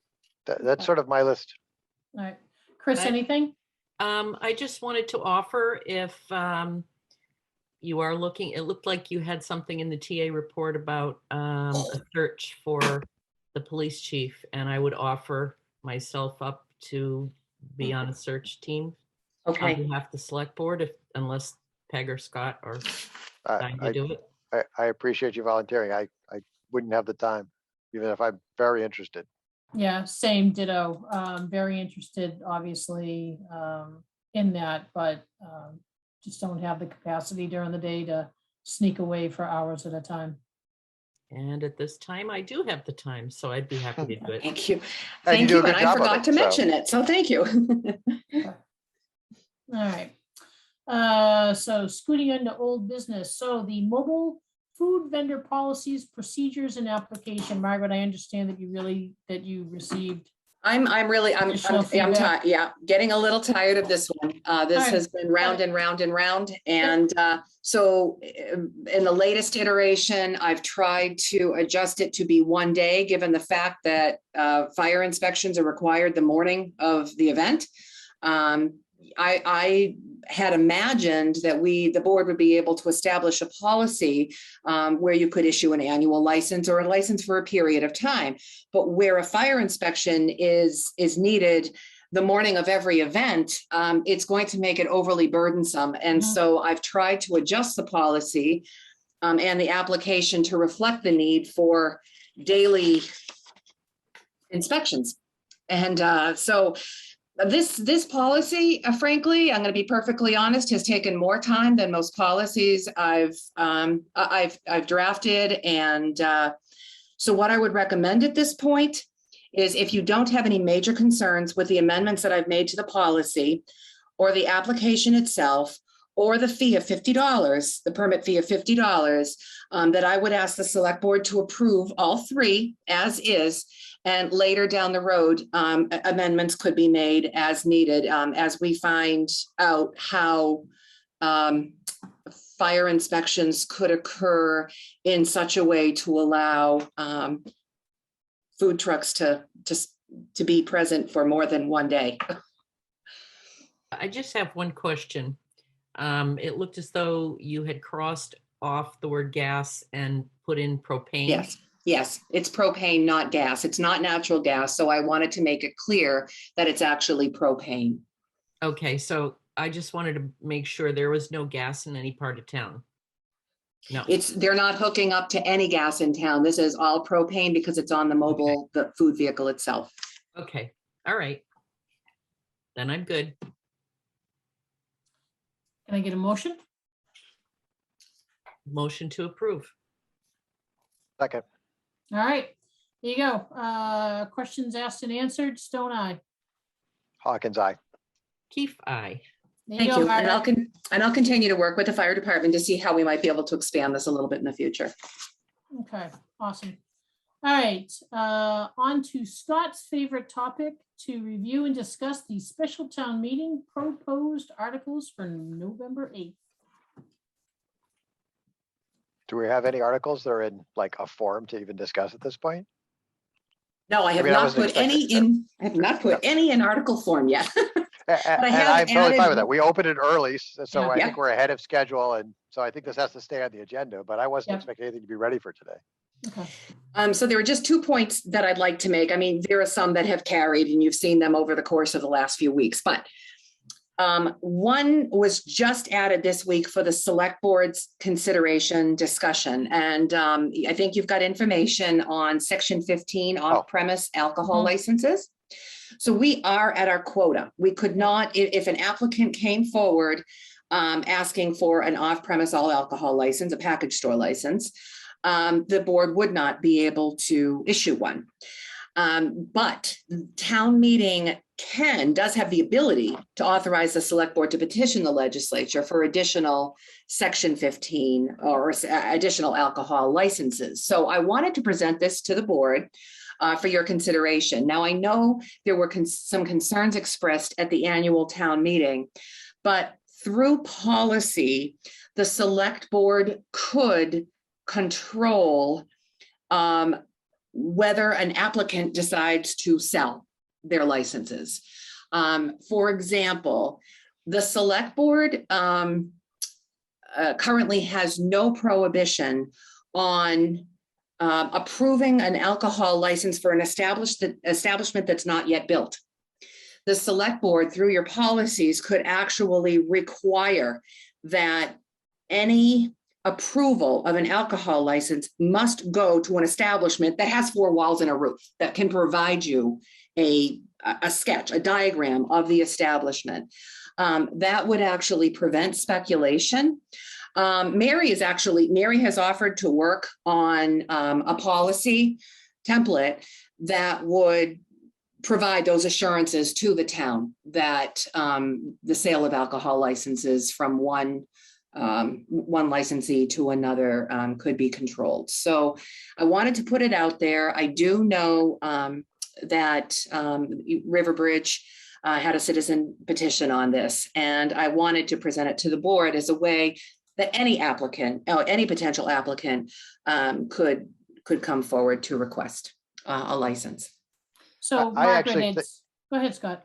[SPEAKER 3] that's sort of my list.
[SPEAKER 1] All right, Chris, anything?
[SPEAKER 2] I just wanted to offer, if you are looking, it looked like you had something in the TA report about a search for the police chief, and I would offer myself up to be on a search team.
[SPEAKER 4] Okay.
[SPEAKER 2] On behalf of the select board, unless Peg or Scott are dying to do it.
[SPEAKER 3] I appreciate you volunteering. I wouldn't have the time, even if I'm very interested.
[SPEAKER 1] Yeah, same, ditto. Very interested, obviously, in that, but just don't have the capacity during the day to sneak away for hours at a time.
[SPEAKER 2] And at this time, I do have the time, so I'd be happy to do it.
[SPEAKER 4] Thank you.
[SPEAKER 3] And
[SPEAKER 4] Thank
[SPEAKER 3] you
[SPEAKER 4] you,
[SPEAKER 3] do a
[SPEAKER 4] and
[SPEAKER 3] good
[SPEAKER 4] I
[SPEAKER 3] job of
[SPEAKER 4] forgot
[SPEAKER 3] it,
[SPEAKER 4] to
[SPEAKER 3] so.
[SPEAKER 4] mention it, so thank you.
[SPEAKER 1] All right. So scooting into old business. So the mobile food vendor policies, procedures, and application. Margaret, I understand that you received.
[SPEAKER 4] I'm
[SPEAKER 1] Additional feedback.
[SPEAKER 4] yeah, getting a little tired of this one. This
[SPEAKER 1] Alright.
[SPEAKER 4] has been round and round and round. And so in the latest iteration, I've tried to adjust it to be one day, given the fact that fire inspections are required the morning of the event. I had imagined that the board would be able to establish a policy where you could issue an annual license or a license for a period of time. But where a fire inspection is needed the morning of every event, it's going to make it overly burdensome. And so I've tried to adjust the policy and the application to reflect the need for daily inspections. And so this policy, frankly, I'm going to be perfectly honest, has taken more time than most policies I've drafted. And so what I would recommend at this point is, if you don't have any major concerns with the amendments that I've made to the policy or the application itself, or the fee of $50, the permit fee of $50, that I would ask the select board to approve all three as is. And later down the road, amendments could be made as needed as we find out how fire inspections could occur in such a way to allow food trucks to be present for more than one day.
[SPEAKER 2] I just have one question. It looked as though you had crossed off the word gas and put in propane.
[SPEAKER 4] Yes, it's propane, not gas. It's not natural gas. So I wanted to make it clear that it's actually propane.
[SPEAKER 2] Okay, so I just wanted to make sure there was no gas in any part of town. No.
[SPEAKER 4] They're not hooking up to any gas in town. This is all propane because it's on the mobile, the food vehicle itself.
[SPEAKER 2] Okay, all right. Then I'm good.
[SPEAKER 1] Can I get a motion?
[SPEAKER 2] Motion to approve.
[SPEAKER 3] Second.
[SPEAKER 1] All right, there you go. Questions asked and answered. Stone eye.
[SPEAKER 3] Hawkins, aye.
[SPEAKER 2] Keefe, aye.
[SPEAKER 1] There
[SPEAKER 4] Thank
[SPEAKER 1] go,
[SPEAKER 4] you. And
[SPEAKER 1] Margaret.
[SPEAKER 4] I'll continue to work with the fire department to see how we might be able to expand this a little bit in the future.
[SPEAKER 1] Okay, awesome. All right, on to Scott's favorite topic, to review and discuss the special town meeting proposed articles for November 8th.
[SPEAKER 3] Do we have any articles that are in like a form to even discuss at this point?
[SPEAKER 4] No, I have
[SPEAKER 3] mean, I
[SPEAKER 4] not
[SPEAKER 3] wasn't
[SPEAKER 4] put any
[SPEAKER 3] expecting
[SPEAKER 4] in, I have not put any in article form yet.
[SPEAKER 3] And
[SPEAKER 4] have
[SPEAKER 3] I'm totally fine
[SPEAKER 4] added-
[SPEAKER 3] with that. We opened it early, so
[SPEAKER 1] Yeah.
[SPEAKER 3] I
[SPEAKER 4] Yeah.
[SPEAKER 3] think we're ahead of schedule. And so I think this has to stay on the agenda, but I wasn't
[SPEAKER 1] Yeah.
[SPEAKER 3] expecting anything to be ready for today.
[SPEAKER 1] Okay.
[SPEAKER 4] So there are just 2 points that I'd like to make. I mean, there are some that have carried and you've seen them over the course of the last few weeks, but one was just added this week for the select board's consideration discussion. And I think you've got information on section 15 off-premise alcohol licenses. So we are at our quota. We could not, if an applicant came forward asking for an off-premise all alcohol license, a package store license, the board would not be able to issue one. But town meeting does have the ability to authorize the select board to petition the legislature for additional section 15 or additional alcohol licenses. So I wanted to present this to the board for your consideration. Now, I know there were some concerns expressed at the annual town meeting, but through policy, the select board could control whether an applicant decides to sell their licenses. For example, the select board currently has no prohibition on approving an alcohol license for an establishment that's not yet built. The select board, through your policies, could actually require that any approval of an alcohol license must go to an establishment that has 4 walls and a roof, that can provide you a sketch, a diagram of the establishment. That would actually prevent speculation. Mary has offered to work on a policy template that would provide those assurances to the town that the sale of alcohol licenses from one one licensee to another could be controlled. So I wanted to put it out there. I do know that Riverbridge had a citizen petition on this, and I wanted to present it to the board as a way that any applicant, any potential applicant could come forward to request a license.
[SPEAKER 1] So
[SPEAKER 3] I
[SPEAKER 1] Margaret,
[SPEAKER 3] actually
[SPEAKER 1] go ahead, Scott.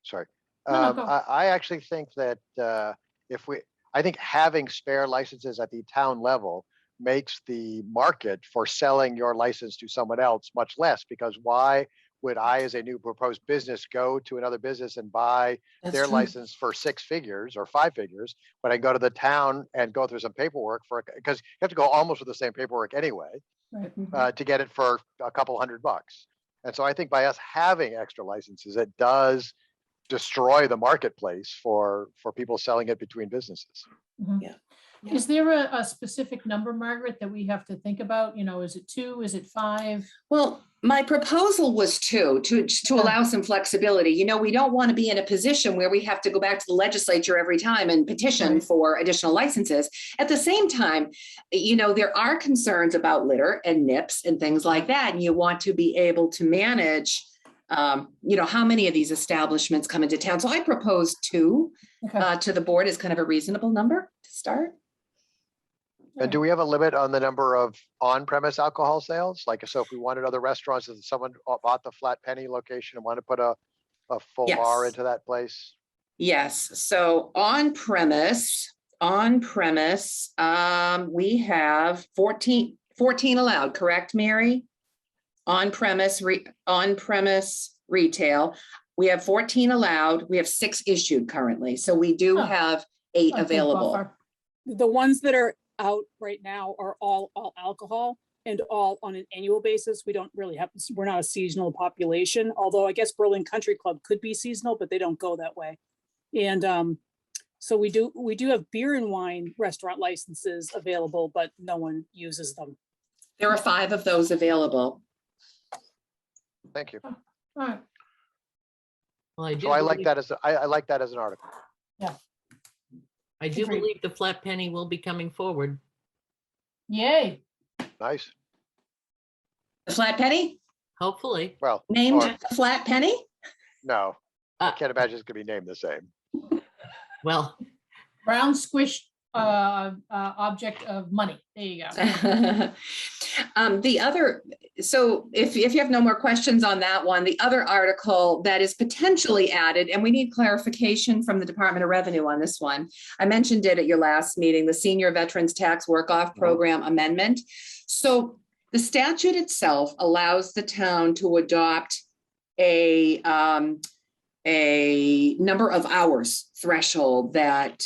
[SPEAKER 3] Sorry.
[SPEAKER 1] No, go.
[SPEAKER 3] I actually think that I think having spare licenses at the town level makes the market for selling your license to someone else much less, because why would I, as a new proposed business, go to another business and buy their license for 6 figures or 5 figures, when I go to the town and go through some paperwork because you have to go almost with the same paperwork anyway,
[SPEAKER 1] Right.
[SPEAKER 3] to get it for a couple $100. And so I think by us having extra licenses, it does destroy the marketplace for people selling it between businesses.
[SPEAKER 1] Mhm.
[SPEAKER 4] Yeah.
[SPEAKER 1] Is there a specific number, Margaret, that we have to think about? You know, is it 2? Is it 5?
[SPEAKER 4] Well, my proposal was to allow some flexibility. You know, we don't want to be in a position where we have to go back to the legislature every time and petition
[SPEAKER 1] Right.
[SPEAKER 4] for additional licenses. At the same time, you know, there are concerns about litter and nips and things like that. And you want to be able to manage, you know, how many of these establishments come into town. So I proposed 2
[SPEAKER 1] Okay.
[SPEAKER 4] to the board is kind of a reasonable number to start.
[SPEAKER 3] And do we have a limit on the number of on-premise alcohol sales? Like, so if we wanted other restaurants, if someone bought the Flat Penny location and wanted to put a full bar
[SPEAKER 4] Yes.
[SPEAKER 3] into that place?
[SPEAKER 4] Yes, so on premise, we have 14 allowed, correct, Mary? On premise retail, we have 14 allowed, we have 6 issued currently, so we do
[SPEAKER 1] Oh.
[SPEAKER 4] have 8
[SPEAKER 1] Okay,
[SPEAKER 4] available.
[SPEAKER 1] buffer.
[SPEAKER 6] The ones that are out right now are all alcohol and all on an annual basis. We don't really have, we're not a seasonal population, although I guess Berlin Country Club could be seasonal, but they don't go that way. And so we do have beer and wine restaurant licenses available, but no one uses them.
[SPEAKER 4] There are 5 of those available.
[SPEAKER 3] Thank you.
[SPEAKER 1] All right.
[SPEAKER 2] Well, I do
[SPEAKER 3] So I like
[SPEAKER 2] believe-
[SPEAKER 3] that as, I like that as an article.
[SPEAKER 2] I do
[SPEAKER 1] Agreed.
[SPEAKER 2] believe the Flat Penny will be coming forward.
[SPEAKER 1] Yay.
[SPEAKER 3] Nice.
[SPEAKER 4] The Flat Penny,
[SPEAKER 2] Hopefully.
[SPEAKER 3] Well,
[SPEAKER 4] named
[SPEAKER 3] or-
[SPEAKER 4] the Flat Penny?
[SPEAKER 3] no, I
[SPEAKER 2] Uh,
[SPEAKER 3] can't imagine it's gonna be named the same.
[SPEAKER 2] Well,
[SPEAKER 1] Brown squished object of money. There you go.
[SPEAKER 4] The other, so if you have no more questions on that one, the other article that is potentially added, and we need clarification from the Department of Revenue on this one. I mentioned it at your last meeting, the Senior Veterans Tax Work-Off Program Amendment. So the statute itself allows the town to adopt a number of hours threshold that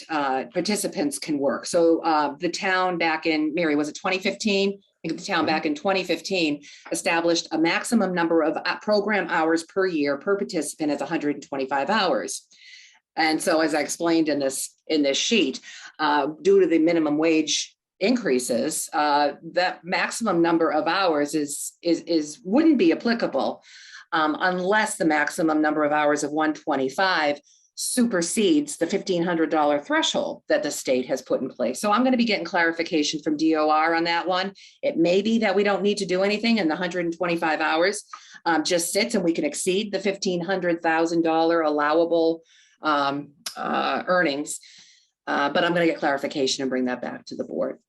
[SPEAKER 4] participants can work. So the town back in, Mary, was it 2015? I think the town back in 2015 established a maximum number of program hours per year per participant as 125 hours. And so as I explained in this sheet, due to the minimum wage increases, that maximum number of hours wouldn't be applicable unless the maximum number of hours of 125 supersedes the $1,500 threshold that the state has put in place. So I'm going to be getting clarification from DOR on that one. It may be that we don't need to do anything and the 125 hours just sits and we can exceed the $1,500,000 allowable earnings. But I'm going to get clarification and bring that back to the board.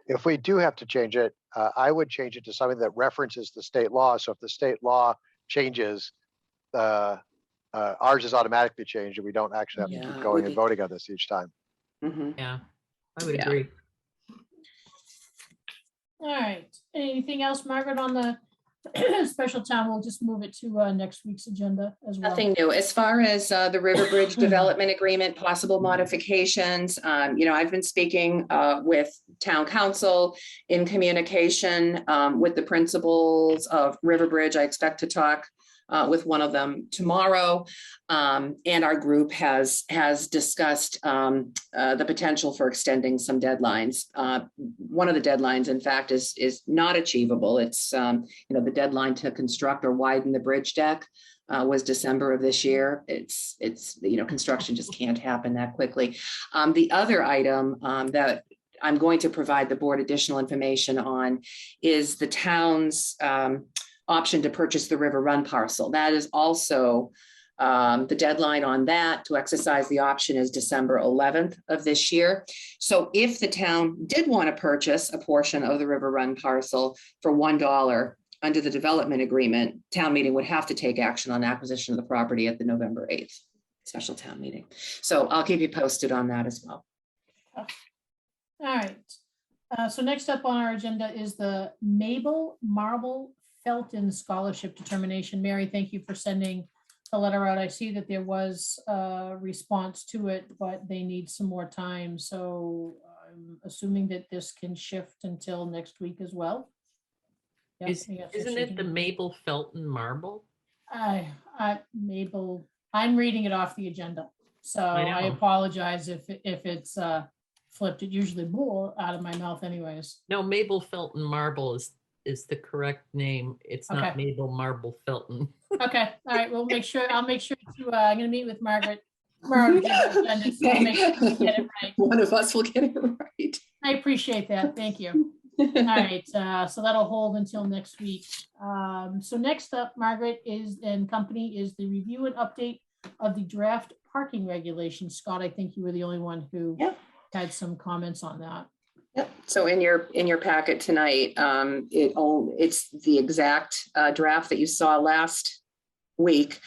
[SPEAKER 3] If we do have to change it, I would change it to something that references the state law. So if the state law changes, ours is automatically changed and we don't actually have to
[SPEAKER 4] Yeah,
[SPEAKER 3] keep
[SPEAKER 4] it
[SPEAKER 3] going
[SPEAKER 4] would
[SPEAKER 3] and
[SPEAKER 4] be-
[SPEAKER 3] voting on this each time.
[SPEAKER 4] Mhm.
[SPEAKER 2] yeah, I would
[SPEAKER 4] Yeah.
[SPEAKER 2] agree.
[SPEAKER 1] All right. Anything else, Margaret, on the special town? We'll just move it to next week's agenda as well.
[SPEAKER 4] Nothing new. As far as the Riverbridge Development Agreement, possible modifications, I've been speaking with town council, in communication with the principals of Riverbridge. I expect to talk with one of them tomorrow. And our group has discussed the potential for extending some deadlines. One of the deadlines, in fact, is not achievable. It's the deadline to construct or widen the bridge deck was December of this year. It's construction just can't happen that quickly. The other item that I'm going to provide the board additional information on is the town's option to purchase the River Run parcel. That is also the deadline on that to exercise the option is December 11th of this year. So if the town did want to purchase a portion of the River Run parcel for $1 under the development agreement, town meeting would have to take action on acquisition of the property at the November 8th special town meeting. So I'll keep you posted on that as well.
[SPEAKER 1] All right. So next up on our agenda is the Mabel Marble Felton Scholarship Determination. Mary, thank you for sending the letter out. I see that there was a response to it, but they need some more time. So I'm assuming that this can shift until next week as well. Yes,
[SPEAKER 2] Isn't it the Mabel Felton Marble?
[SPEAKER 1] Mabel, I'm reading it off the agenda. So I
[SPEAKER 2] know.
[SPEAKER 1] apologize if it's flipped. It usually more out of my mouth anyways.
[SPEAKER 2] No, Mabel Felton Marble is the correct name. It's not
[SPEAKER 1] Okay.
[SPEAKER 2] Mabel Marble Felton.
[SPEAKER 1] Okay, all right, we'll make sure, I'll make sure to, I'm gonna meet with Margaret. Margaret, so I'll make sure we get it right.
[SPEAKER 4] One of us will get it right.
[SPEAKER 1] I appreciate that, thank you. All right, so that'll hold until next week. So next up, Margaret and company is the review and update of the draft parking regulations. Scott, I think you were the only one who had some comments on that.
[SPEAKER 4] Yep. So in your packet tonight, it's the exact draft that you saw last week,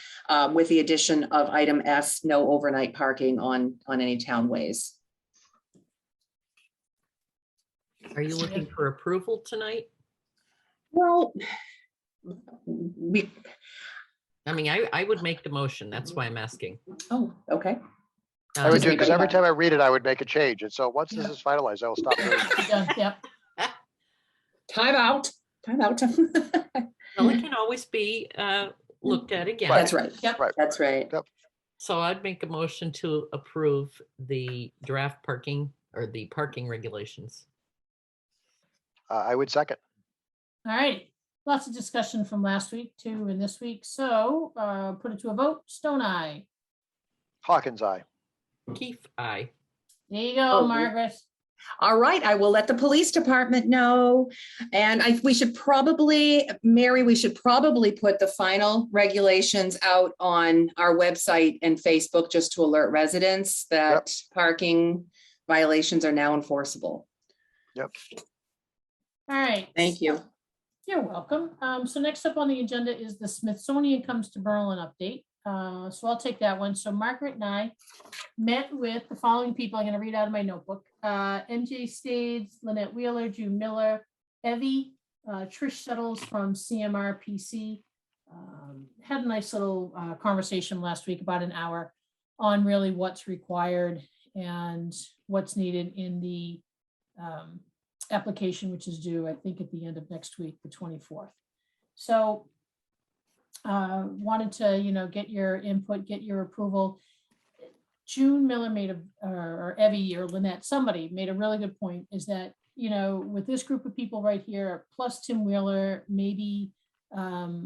[SPEAKER 4] with the addition of item S, no overnight parking on any townways.
[SPEAKER 2] Are you looking for approval tonight?
[SPEAKER 4] Well,
[SPEAKER 2] I would make the motion. That's why I'm asking.
[SPEAKER 4] Oh, okay.
[SPEAKER 3] I would do, because every
[SPEAKER 4] anybody-
[SPEAKER 3] time I read it, I would make a change. And so once this is finalized, I will stop doing it.
[SPEAKER 1] Yeah,
[SPEAKER 4] Time out.
[SPEAKER 2] Well, it can always be looked at again.
[SPEAKER 3] Right.
[SPEAKER 4] That's right.
[SPEAKER 1] Yep.
[SPEAKER 3] Right.
[SPEAKER 4] That's right.
[SPEAKER 2] So I'd make a motion to approve the draft parking or the parking regulations.
[SPEAKER 3] I would second.
[SPEAKER 1] all right. Lots of discussion from last week too and this week. So put it to a vote. Stone eye.
[SPEAKER 3] Hawkins, aye.
[SPEAKER 2] Keith, aye.
[SPEAKER 1] There you go,
[SPEAKER 4] Oh,
[SPEAKER 1] Margaret.
[SPEAKER 4] All right, I will let the police department know. And we should probably, Mary, we should probably put the final regulations out on our website and Facebook just to alert residents that parking violations are now enforceable.
[SPEAKER 3] Yep.
[SPEAKER 1] All right.
[SPEAKER 4] Thank you.
[SPEAKER 1] You're welcome. So next up on the agenda is the Smithsonian Comes to Berlin update. So I'll take that one. So Margaret and I met with the following people. I'm going to read out of my notebook. MJ Stades, Lynette Wheeler, June Miller, Evie, Trish Settles from CMRPC. Had a nice little conversation last week, about an hour, on really what's required and what's needed in the application, which is due, I think, at the end of next week, the 24th. So wanted to, get your input, get your approval. June Miller made or Evie or Lynette, somebody made a really good point, is that, with this group of people right here, plus Tim Wheeler, maybe Mrs.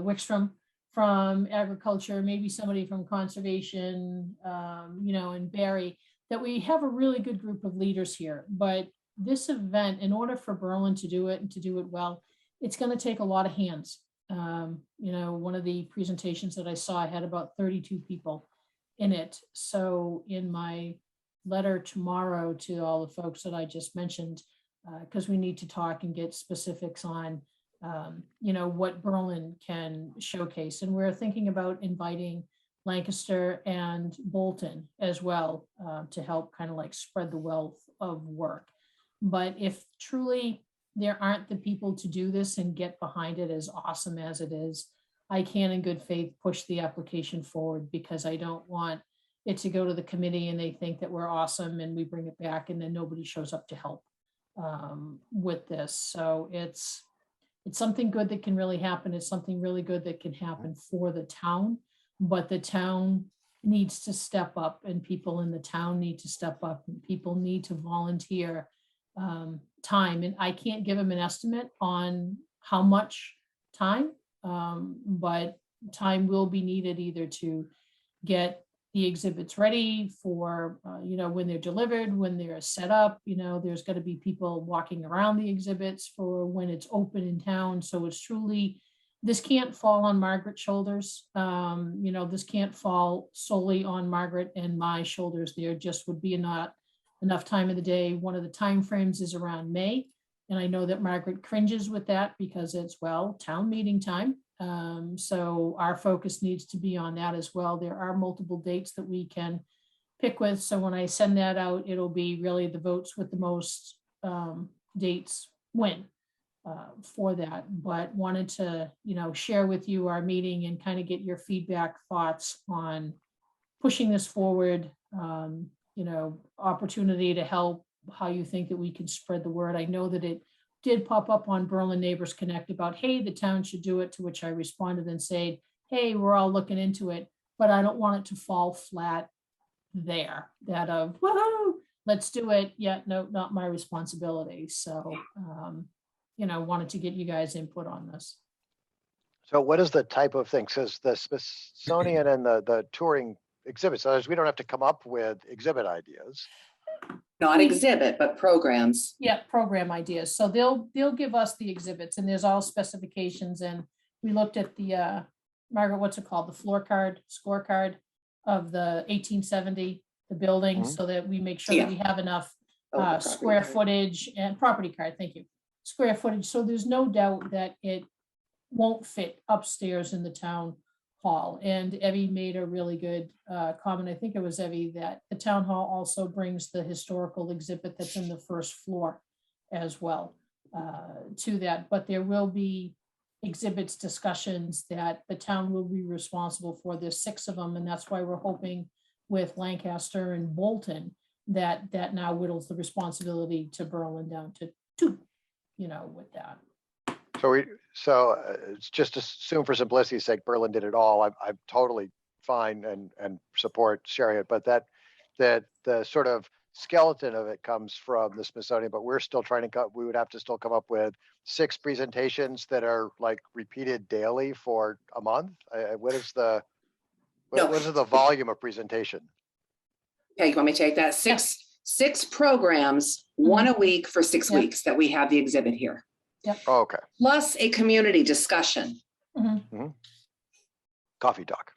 [SPEAKER 1] Wickstrom from agriculture, maybe somebody from conservation, and Barry, that we have a really good group of leaders here. But this event, in order for Berlin to do it and to do it well, it's going to take a lot of hands. One of the presentations that I saw had about 32 people in it. So in my letter tomorrow to all the folks that I just mentioned, because we need to talk and get specifics on, what Berlin can showcase. And we're thinking about inviting Lancaster and Bolton as well, to help kind of like spread the wealth of work. But if truly there aren't the people to do this and get behind it, as awesome as it is, I can in good faith push the application forward, because I don't want it to go to the committee and they think that we're awesome and we bring it back and then nobody shows up to help with this. So it's it's something good that can really happen. It's something really good that can happen for the town, but the town needs to step up, and people in the town need to step up, and people need to volunteer time. And I can't give them an estimate on how much time, but time will be needed either to get the exhibits ready for, when they're delivered, when they're set up, there's got to be people walking around the exhibits for when it's open in town. So it's truly, this can't fall on Margaret's shoulders. This can't fall solely on Margaret and my shoulders. There just would be not enough time of the day. One of the time frames is around May. And I know that Margaret cringes with that because it's, town meeting time. So our focus needs to be on that as well. There are multiple dates that we can pick with. So when I send that out, it'll be really the votes with the most dates win for that. But wanted to, share with you our meeting and kind of get your feedback, thoughts on pushing this forward, opportunity to help, how you think that we can spread the word. I know that it did pop up on Berlin Neighbors Connect about, hey, the town should do it, to which I responded and said, hey, we're all looking into it, but I don't want it to fall flat there, that of, woohoo, let's do it. Yeah, no, not my responsibility. So, wanted to get you guys input on this.
[SPEAKER 3] So what is the type of thing? Says the Smithsonian and the touring exhibits. So we don't have to come up with exhibit ideas.
[SPEAKER 4] Not exhibit, but programs.
[SPEAKER 1] Yeah, program ideas. So they'll give us the exhibits, and there's all specifications. And we looked at the Margaret, what's it called? The scorecard of the 1870, the building, so that we make sure that we have enough square footage and property card. Thank you. Square footage. So there's no doubt that it won't fit upstairs in the town hall. And Evie made a really good comment. I think it was Evie, that the town hall also brings the historical exhibit that's in the first floor as well to that. But there will be exhibits, discussions that the town will be responsible for. There's 6 of them, and that's why we're hoping with Lancaster and Bolton that now whittles the responsibility to Berlin down to 2, with that.
[SPEAKER 3] So it's just assume for simplicity's sake, Berlin did it all. I'm totally fine and support sharing it, but that the sort of skeleton of it comes from the Smithsonian, but we're still trying to we would have to still come up with 6 presentations that are like repeated daily for a month. What is the volume of presentation?
[SPEAKER 4] Okay, you want me to take that? Six programs, 1 a week for 6 weeks that we have the exhibit here.
[SPEAKER 1] Yep.
[SPEAKER 3] Oh, okay.
[SPEAKER 4] Plus a community discussion.
[SPEAKER 3] Coffee talk.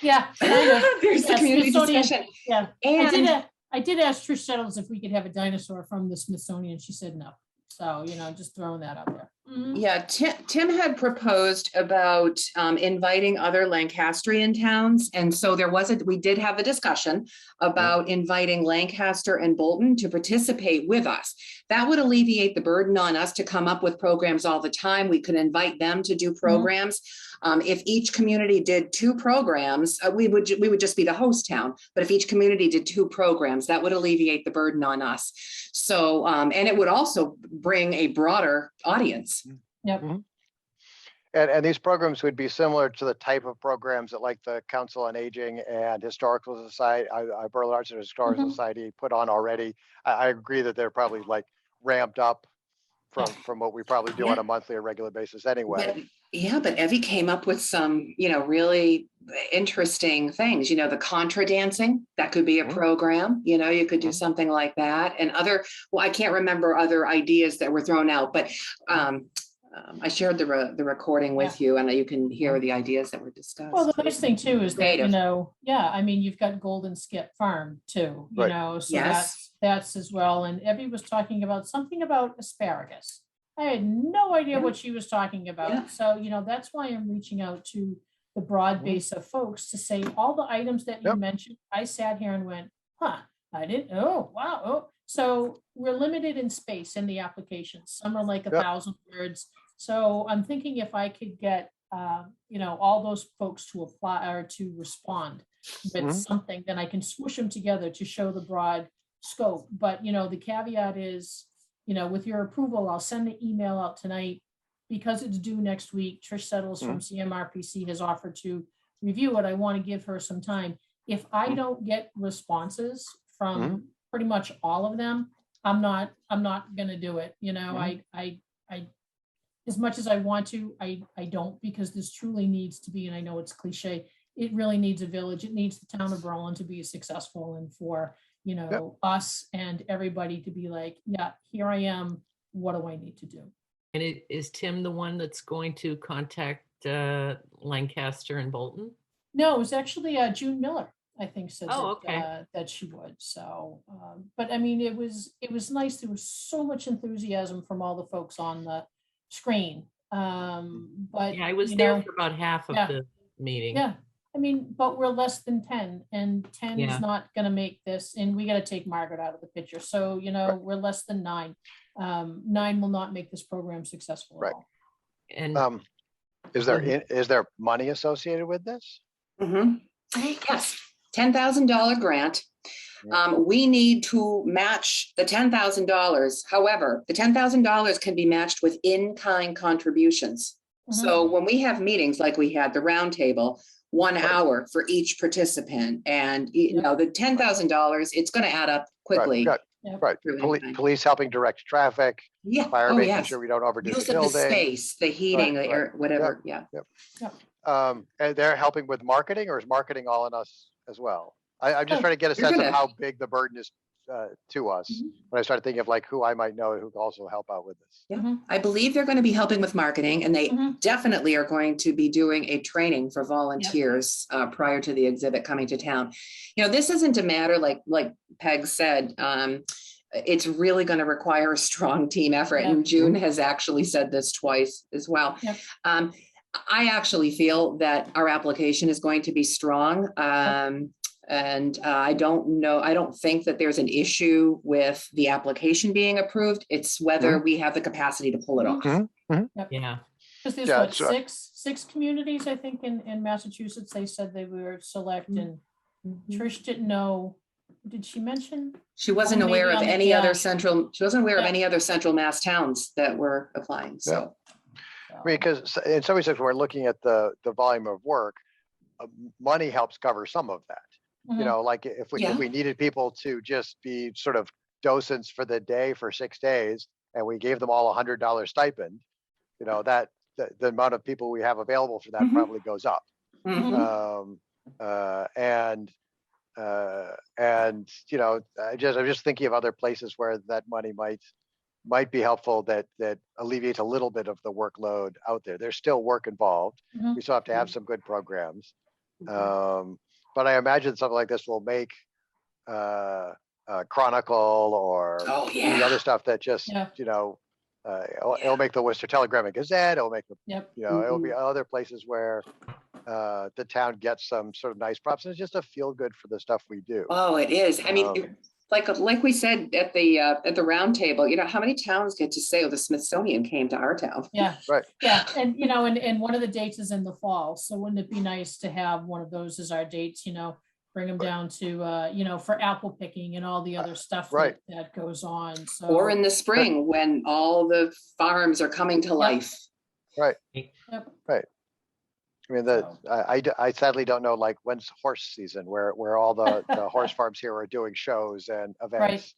[SPEAKER 1] Yeah.
[SPEAKER 4] There's the community discussion.
[SPEAKER 1] Yeah.
[SPEAKER 4] And
[SPEAKER 1] I did ask Trish Settles if we could have a dinosaur from the Smithsonian. She said no. So, just throwing that out there.
[SPEAKER 4] yeah, Tim had proposed about inviting other Lancastrian towns. And so we did have a discussion about inviting Lancaster and Bolton to participate with us. That would alleviate the burden on us to come up with programs all the time. We could invite them to do programs. If each community did 2 programs, we would just be the host town. But if each community did 2 programs, that would alleviate the burden on us. So, and it would also bring a broader audience.
[SPEAKER 1] Yep.
[SPEAKER 3] And these programs would be similar to the type of programs that like the Council on Aging and Historical Society, Berlin Arts and Historical Society put on already. I agree that they're probably like ramped up from what we probably do on a monthly or regular basis anyway.
[SPEAKER 4] But Evie came up with some, really interesting things, the contra dancing, that could be a program, you could do something like that, and I can't remember other ideas that were thrown out, but I shared the recording with you, and you can hear the ideas that were discussed.
[SPEAKER 1] Well, the nice thing too is that, you've got Golden Skip Farm too, so that's as well. And Evie was talking about something about asparagus. I had no idea what she was talking about. Yeah. So, that's why I'm reaching out to the broad base of folks to say all the items that you mentioned. I sat here and went, I didn't, wow. So we're limited in space in the applications. Some are like 1,000 words. So I'm thinking if I could get, all those folks to apply or to respond with something, then I can swoosh them together to show the broad scope. But, the caveat is, with your approval, I'll send the email out tonight because it's due next week, Trish Settles from CMRPC has offered to review it. I want to give her some time. If I don't get responses from pretty much all of them, I'm not gonna do it. You know, I as much as I want to, I don't, because this truly needs to be, and I know it's cliche, it really needs a village. It needs the town of Berlin to be successful, and for, you know, us and everybody to be like, yeah, here I am. What do I need to do?
[SPEAKER 2] And is Tim the one that's going to contact Lancaster and Bolton?
[SPEAKER 1] No, it was actually June Miller, I think, said
[SPEAKER 2] Oh,
[SPEAKER 1] that,
[SPEAKER 2] okay.
[SPEAKER 1] that she would. So, but I mean, it was nice. There was so much enthusiasm from all the folks on the screen. But
[SPEAKER 2] Yeah, I was
[SPEAKER 1] you
[SPEAKER 2] there
[SPEAKER 1] know,
[SPEAKER 2] for about half of
[SPEAKER 1] yeah.
[SPEAKER 2] the meeting.
[SPEAKER 1] Yeah, I mean, but we're less than 10, and 10
[SPEAKER 2] Yeah.
[SPEAKER 1] is not gonna make this, and we gotta take Margaret out of the picture. So, you know, we're less than 9. 9 will not make this program successful at all.
[SPEAKER 2] And
[SPEAKER 3] Is there money associated with this?
[SPEAKER 4] Yes, $10,000 grant. We need to match the $10,000. However, the $10,000 can be matched with in-kind contributions. So when we have meetings like we had the roundtable, 1 hour for each participant, and you know, the $10,000, it's going to add up quickly.
[SPEAKER 3] Right. Police helping direct traffic.
[SPEAKER 4] Yeah.
[SPEAKER 3] Fire making sure we don't overdo
[SPEAKER 4] Use
[SPEAKER 3] the
[SPEAKER 4] of the
[SPEAKER 3] building.
[SPEAKER 4] space, the heating, the air, whatever.
[SPEAKER 3] And they're helping with marketing, or is marketing all in us as well? I'm just trying to get a sense of how big the burden is to us. When I started thinking of like who I might know who could also help out with this.
[SPEAKER 4] Yeah, I believe they're going to be helping with marketing, and they definitely are going to be doing a training for volunteers prior to the exhibit coming to town. You know, this isn't a matter like Peg said. It's really going to require a strong team effort, and June has actually said this twice as well. I actually feel that our application is going to be strong. And I don't think that there's an issue with the application being approved. It's whether we have the capacity to pull it off.
[SPEAKER 2] Yeah.
[SPEAKER 1] Because there's what, six communities, I think, in Massachusetts, they said they were select, and Trish didn't know, did she mention?
[SPEAKER 4] She wasn't aware of any other central, she wasn't aware of any other central Mass towns that were applying, so.
[SPEAKER 3] I mean, because in some ways, if we're looking at the volume of work, money helps cover some of that. You know, like if we needed people to just be sort of docents for the day for 6 days, and we gave them all $100 stipend, you know, that the amount of people we have available for that probably goes up. And you know, I'm just thinking of other places where that money might be helpful, that alleviates a little bit of the workload out there. There's still work involved. We still have to have some good programs. But I imagine something like this will make Chronicle or the other stuff that just, you know, it'll make the Worcester Telegram and Gazette. It'll make the, you know, it'll be other places where the town gets some sort of nice props. And it's just a feel good for the stuff we do.
[SPEAKER 4] Oh, it is. I mean, like we said at the round table, you know, how many towns get to say, oh, the Smithsonian came to our town?
[SPEAKER 1] Yeah. And you know, and one of the dates is in the fall, so wouldn't it be nice to have one of those as our dates, you know, bring them down to you know, for apple picking and all the other stuff that goes on. So,
[SPEAKER 4] or in the spring when all the farms are coming to life.
[SPEAKER 3] I mean, I sadly don't know, like, when's horse season, where all the horse farms here are doing shows and events.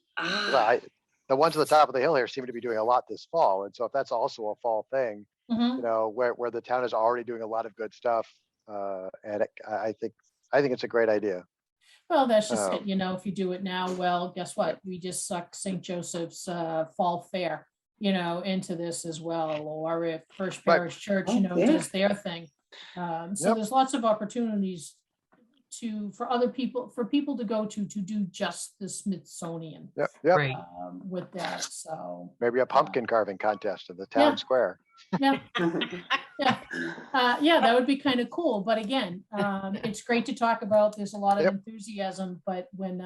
[SPEAKER 3] The ones at the top of the hill here seem to be doing a lot this fall, and so if that's also a fall thing, you know, where the town is already doing a lot of good stuff, and I think it's a great idea.
[SPEAKER 1] Well, that's just it. You know, if you do it now, well, guess what? We just suck St. Joseph's Fall Fair, you know, into this as well, or if First Parish Church, you know, does their thing. So there's lots of opportunities for people to go to do just the Smithsonian. With that, so
[SPEAKER 3] maybe a pumpkin carving contest in the town square.
[SPEAKER 1] Yeah, that would be kind of cool. But again, it's great to talk about. There's a lot of enthusiasm, but when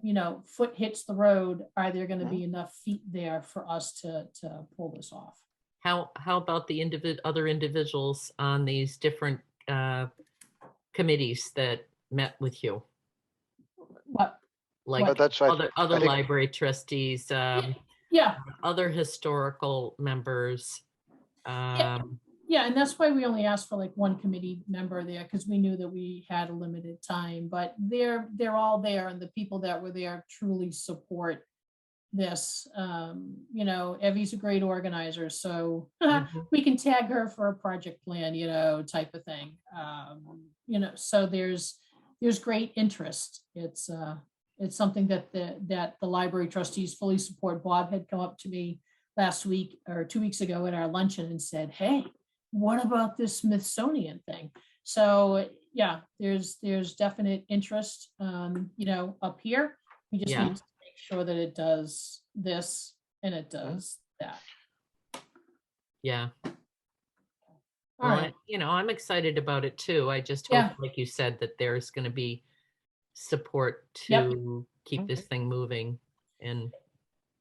[SPEAKER 1] you know, foot hits the road, are there going to be enough feet there for us to pull this off?
[SPEAKER 2] How about the other individuals on these different committees that met with you?
[SPEAKER 1] What?
[SPEAKER 2] Like other library trustees,
[SPEAKER 1] yeah,
[SPEAKER 2] other historical members.
[SPEAKER 1] Yeah, and that's why we only asked for like one committee member there, because we knew that we had a limited time, but they're all there, and the people that were there truly support this. You know, Evie's a great organizer, so we can tag her for a project plan, you know, type of thing. You know, so there's great interest. It's something that the library trustees fully support. Bob had come up to me last week or 2 weeks ago at our luncheon and said, hey, what about this Smithsonian thing? So yeah, there's definite interest, you know, up here. We just need to make sure that it does this and it does that.
[SPEAKER 2] Yeah.
[SPEAKER 1] All right.
[SPEAKER 2] You know, I'm excited about it too. I just hope, like you said, that there's going to be support to keep this thing moving. And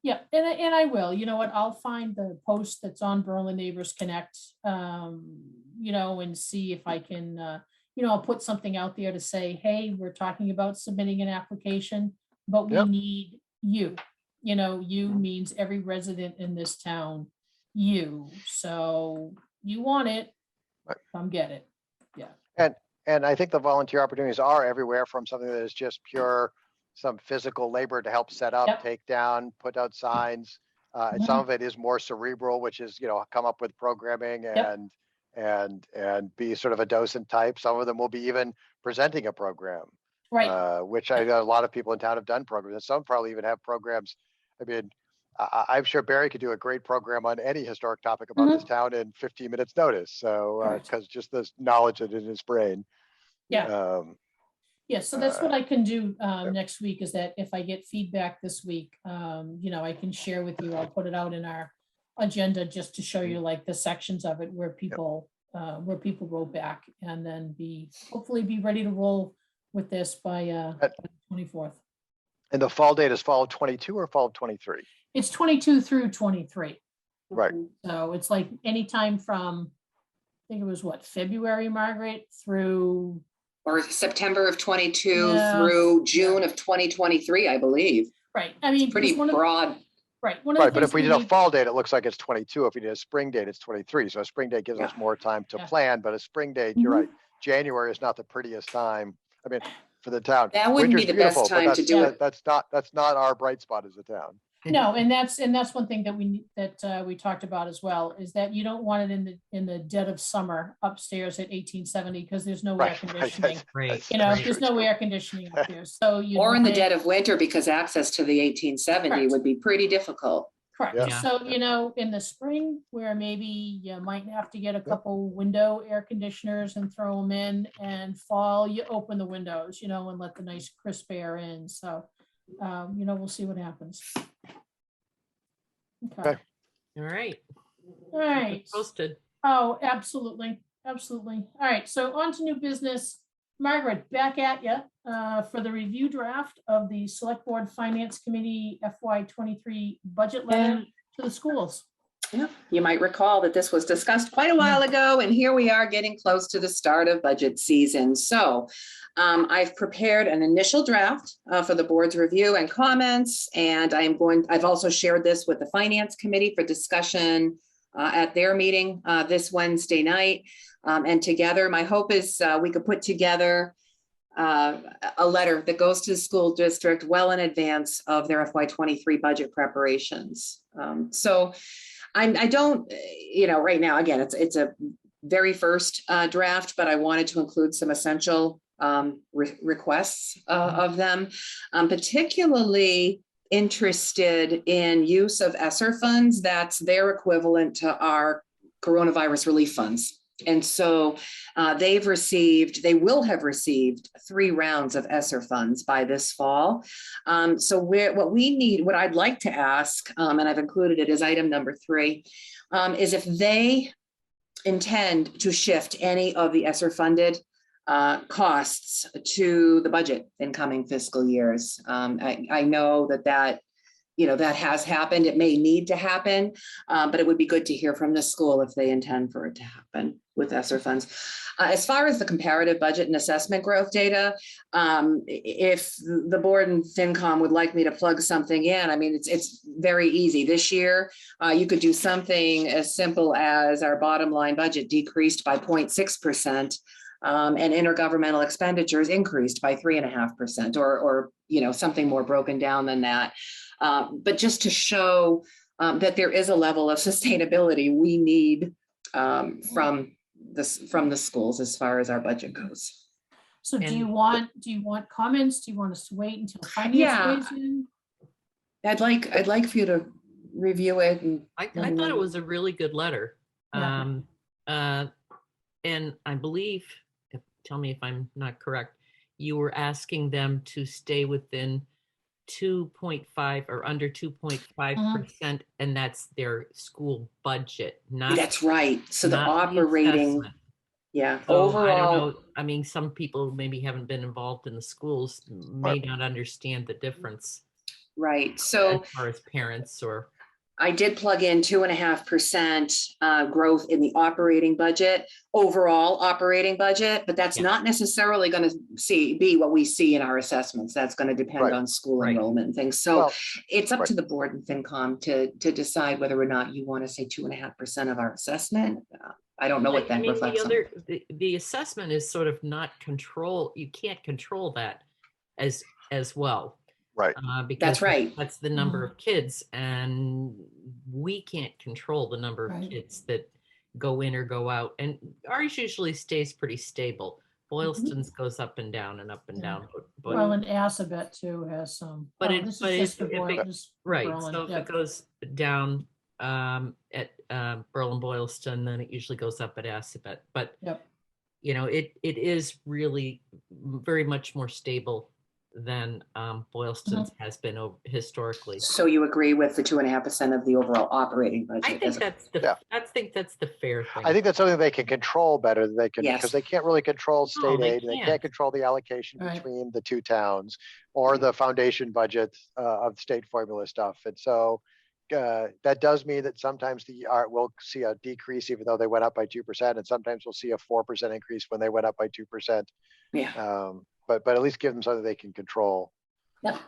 [SPEAKER 1] yeah, and I will, you know what, I'll find the post that's on Berlin Neighbors Connect, you know, and see if I can, you know, I'll put something out there to say, hey, we're talking about submitting an application, but we need you. You know, you means every resident in this town, you. So you want it, come get it. Yeah.
[SPEAKER 3] And I think the volunteer opportunities are everywhere, from something that is just pure, some physical labor to help set up, take down, put out signs. And some of it is more cerebral, which is, you know, come up with programming and be sort of a docent type. Some of them will be even presenting a program, which I know a lot of people in town have done programs, and some probably even have programs. I mean, I'm sure Barry could do a great program on any historic topic about this town in 15 minutes notice. So, because just this knowledge that in his brain.
[SPEAKER 1] Yeah, so that's what I can do next week, is that if I get feedback this week, you know, I can share with you. I'll put it out in our agenda just to show you like the sections of it where people wrote back, and then hopefully be ready to roll with this by 24th.
[SPEAKER 3] And the fall date is fall of 22 or fall of 23?
[SPEAKER 1] It's 22 through 23.
[SPEAKER 3] Right.
[SPEAKER 1] So it's like anytime from, I think it was what, February, Margaret, through
[SPEAKER 4] or September of 22 through June of 2023, I believe.
[SPEAKER 1] Right. I mean,
[SPEAKER 4] it's pretty broad.
[SPEAKER 1] Right.
[SPEAKER 3] Right. But if we did a fall date, it looks like it's 22. If we did a spring date, it's 23. So a spring date gives us more time to plan. But a spring date, you're right. January is not the prettiest time. I mean, for the town.
[SPEAKER 4] That wouldn't be the best time to do it.
[SPEAKER 3] That's not our bright spot as a town.
[SPEAKER 1] No, and that's one thing that we talked about as well, is that you don't want it in the dead of summer upstairs at 1870, because there's no air conditioning. You know, there's no air conditioning up there. So
[SPEAKER 4] or in the dead of winter, because access to the 1870 would be pretty difficult.
[SPEAKER 1] Correct. Yeah. So, you know, in the spring, where maybe you might have to get a couple window air conditioners and throw them in, and fall, you open the windows, you know, and let the nice crisp air in. So, you know, we'll see what happens. Okay.
[SPEAKER 2] All right.
[SPEAKER 1] All right.
[SPEAKER 2] Posted.
[SPEAKER 1] Oh, absolutely. Absolutely. All right. So on to new business. Margaret, back at you for the review draft of the Select Board Finance Committee FY23 budget letter to the schools.
[SPEAKER 4] Yeah, you might recall that this was discussed quite a while ago, and here we are getting close to the start of budget season. So I've prepared an initial draft for the board's review and comments, and I've also shared this with the Finance Committee for discussion at their meeting this Wednesday night. And together, my hope is we could put together a letter that goes to the school district well in advance of their FY23 budget preparations. So I don't, you know, right now, again, it's a very first draft, but I wanted to include some essential requests of them, particularly interested in use of ESSER funds. That's their equivalent to our coronavirus relief funds. And so they will have received 3 rounds of ESSER funds by this fall. So what I'd like to ask, and I've included it as item number 3, is if they intend to shift any of the ESSER funded costs to the budget in coming fiscal years. I know that that has happened. It may need to happen, but it would be good to hear from the school if they intend for it to happen with ESSER funds. As far as the comparative budget and assessment growth data, if the board and FinCom would like me to plug something in, I mean, it's very easy. This year, you could do something as simple as our bottom line budget decreased by 0.6%. And intergovernmental expenditures increased by 3.5%, or something more broken down than that. But just to show that there is a level of sustainability we need from the schools as far as our budget goes.
[SPEAKER 1] So do you
[SPEAKER 2] And-
[SPEAKER 1] want comments? Do you want us to wait until finance
[SPEAKER 4] Yeah.
[SPEAKER 1] weighs in?
[SPEAKER 4] I'd like for you to review it. And
[SPEAKER 2] I thought it was a really good letter.
[SPEAKER 1] Yeah.
[SPEAKER 2] And I believe, tell me if I'm not correct, you were asking them to stay within 2.5 or under 2.5%, and that's their school budget, not.
[SPEAKER 4] that's right. So the
[SPEAKER 2] not
[SPEAKER 4] operating,
[SPEAKER 2] assessment.
[SPEAKER 4] yeah,
[SPEAKER 2] So I don't
[SPEAKER 4] overall,
[SPEAKER 2] know. I mean, some people maybe haven't been involved in the schools, may not understand the difference
[SPEAKER 4] right.
[SPEAKER 2] as
[SPEAKER 4] So
[SPEAKER 2] far as parents or.
[SPEAKER 4] I did plug in 2.5% growth in the operating budget, overall operating budget, but that's
[SPEAKER 2] Yeah.
[SPEAKER 4] not necessarily going to be what we see in our assessments. That's going to depend
[SPEAKER 3] Right.
[SPEAKER 4] on school
[SPEAKER 2] Right.
[SPEAKER 4] enrollment and things. So
[SPEAKER 3] Well,
[SPEAKER 4] it's up
[SPEAKER 3] right.
[SPEAKER 4] to the board and FinCom to decide whether or not you want to say 2.5% of our assessment. I don't know what
[SPEAKER 2] I
[SPEAKER 4] that
[SPEAKER 2] mean,
[SPEAKER 4] reflects on.
[SPEAKER 2] the assessment is sort of not control. You can't control that as well.
[SPEAKER 3] Right.
[SPEAKER 2] Because
[SPEAKER 4] right.
[SPEAKER 2] that's the number of kids, and we can't control the number of
[SPEAKER 1] Right.
[SPEAKER 2] kids that go in or go out. And ours usually stays pretty stable. Boylston's goes up and down and up and
[SPEAKER 1] Yeah.
[SPEAKER 2] down. But
[SPEAKER 1] Well, and Assabet too has some.
[SPEAKER 2] But
[SPEAKER 1] oh,
[SPEAKER 2] it-
[SPEAKER 1] this is
[SPEAKER 2] but
[SPEAKER 1] just
[SPEAKER 2] if-
[SPEAKER 1] for
[SPEAKER 2] if
[SPEAKER 1] Boyle-
[SPEAKER 2] it-
[SPEAKER 1] just for
[SPEAKER 2] right,
[SPEAKER 1] Berlin,
[SPEAKER 2] so if
[SPEAKER 1] yeah.
[SPEAKER 2] it goes down at Berlin Boylston, then it usually goes up at Assabet. But
[SPEAKER 1] Yep.
[SPEAKER 2] it is really very much more stable than Boylston's has been historically.
[SPEAKER 4] So you agree with the 2.5% of the overall operating budget?
[SPEAKER 2] I think that's the
[SPEAKER 3] Yeah.
[SPEAKER 2] I think that's the fair thing.
[SPEAKER 3] I think that's something they can control better than they can,
[SPEAKER 4] Yes.
[SPEAKER 3] because they can't really control state
[SPEAKER 2] they
[SPEAKER 3] aid. They
[SPEAKER 2] can't.
[SPEAKER 3] can't control the allocation
[SPEAKER 1] Right.
[SPEAKER 3] between the two towns or the foundation budget of state formula stuff. And so that does mean that sometimes we'll see a decrease even though they went up by 2%, and sometimes we'll see a 4% increase when they went up by 2%.
[SPEAKER 4] Yeah.
[SPEAKER 3] But at least give them something they can control.
[SPEAKER 4] Yep.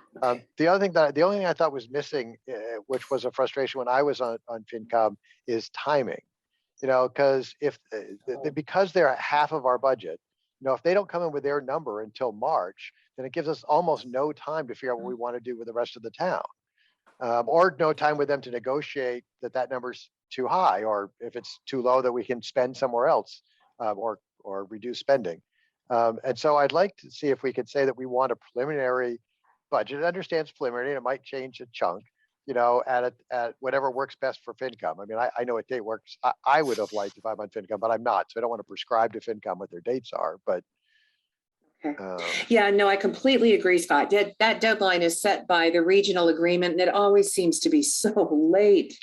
[SPEAKER 3] The only thing I thought was missing, which was a frustration when I was on FinCom, is timing. Because because they're half of our budget, if they don't come in with their number until March, then it gives us almost no time to figure out what we want to do with the rest of the town, or no time with them to negotiate that number's too high, or if it's too low that we can spend somewhere else, or reduce spending. And so I'd like to see if we could say that we want a preliminary budget. It understands preliminary, and it might change a chunk, at whatever works best for FinCom. I mean, I know what date works. I would have liked if I'm on FinCom, but I'm not. So I don't want to prescribe to FinCom what their dates are, but.
[SPEAKER 4] Yeah, no, I completely agree, Scott. That deadline is set by the regional agreement, and it always seems to be so late.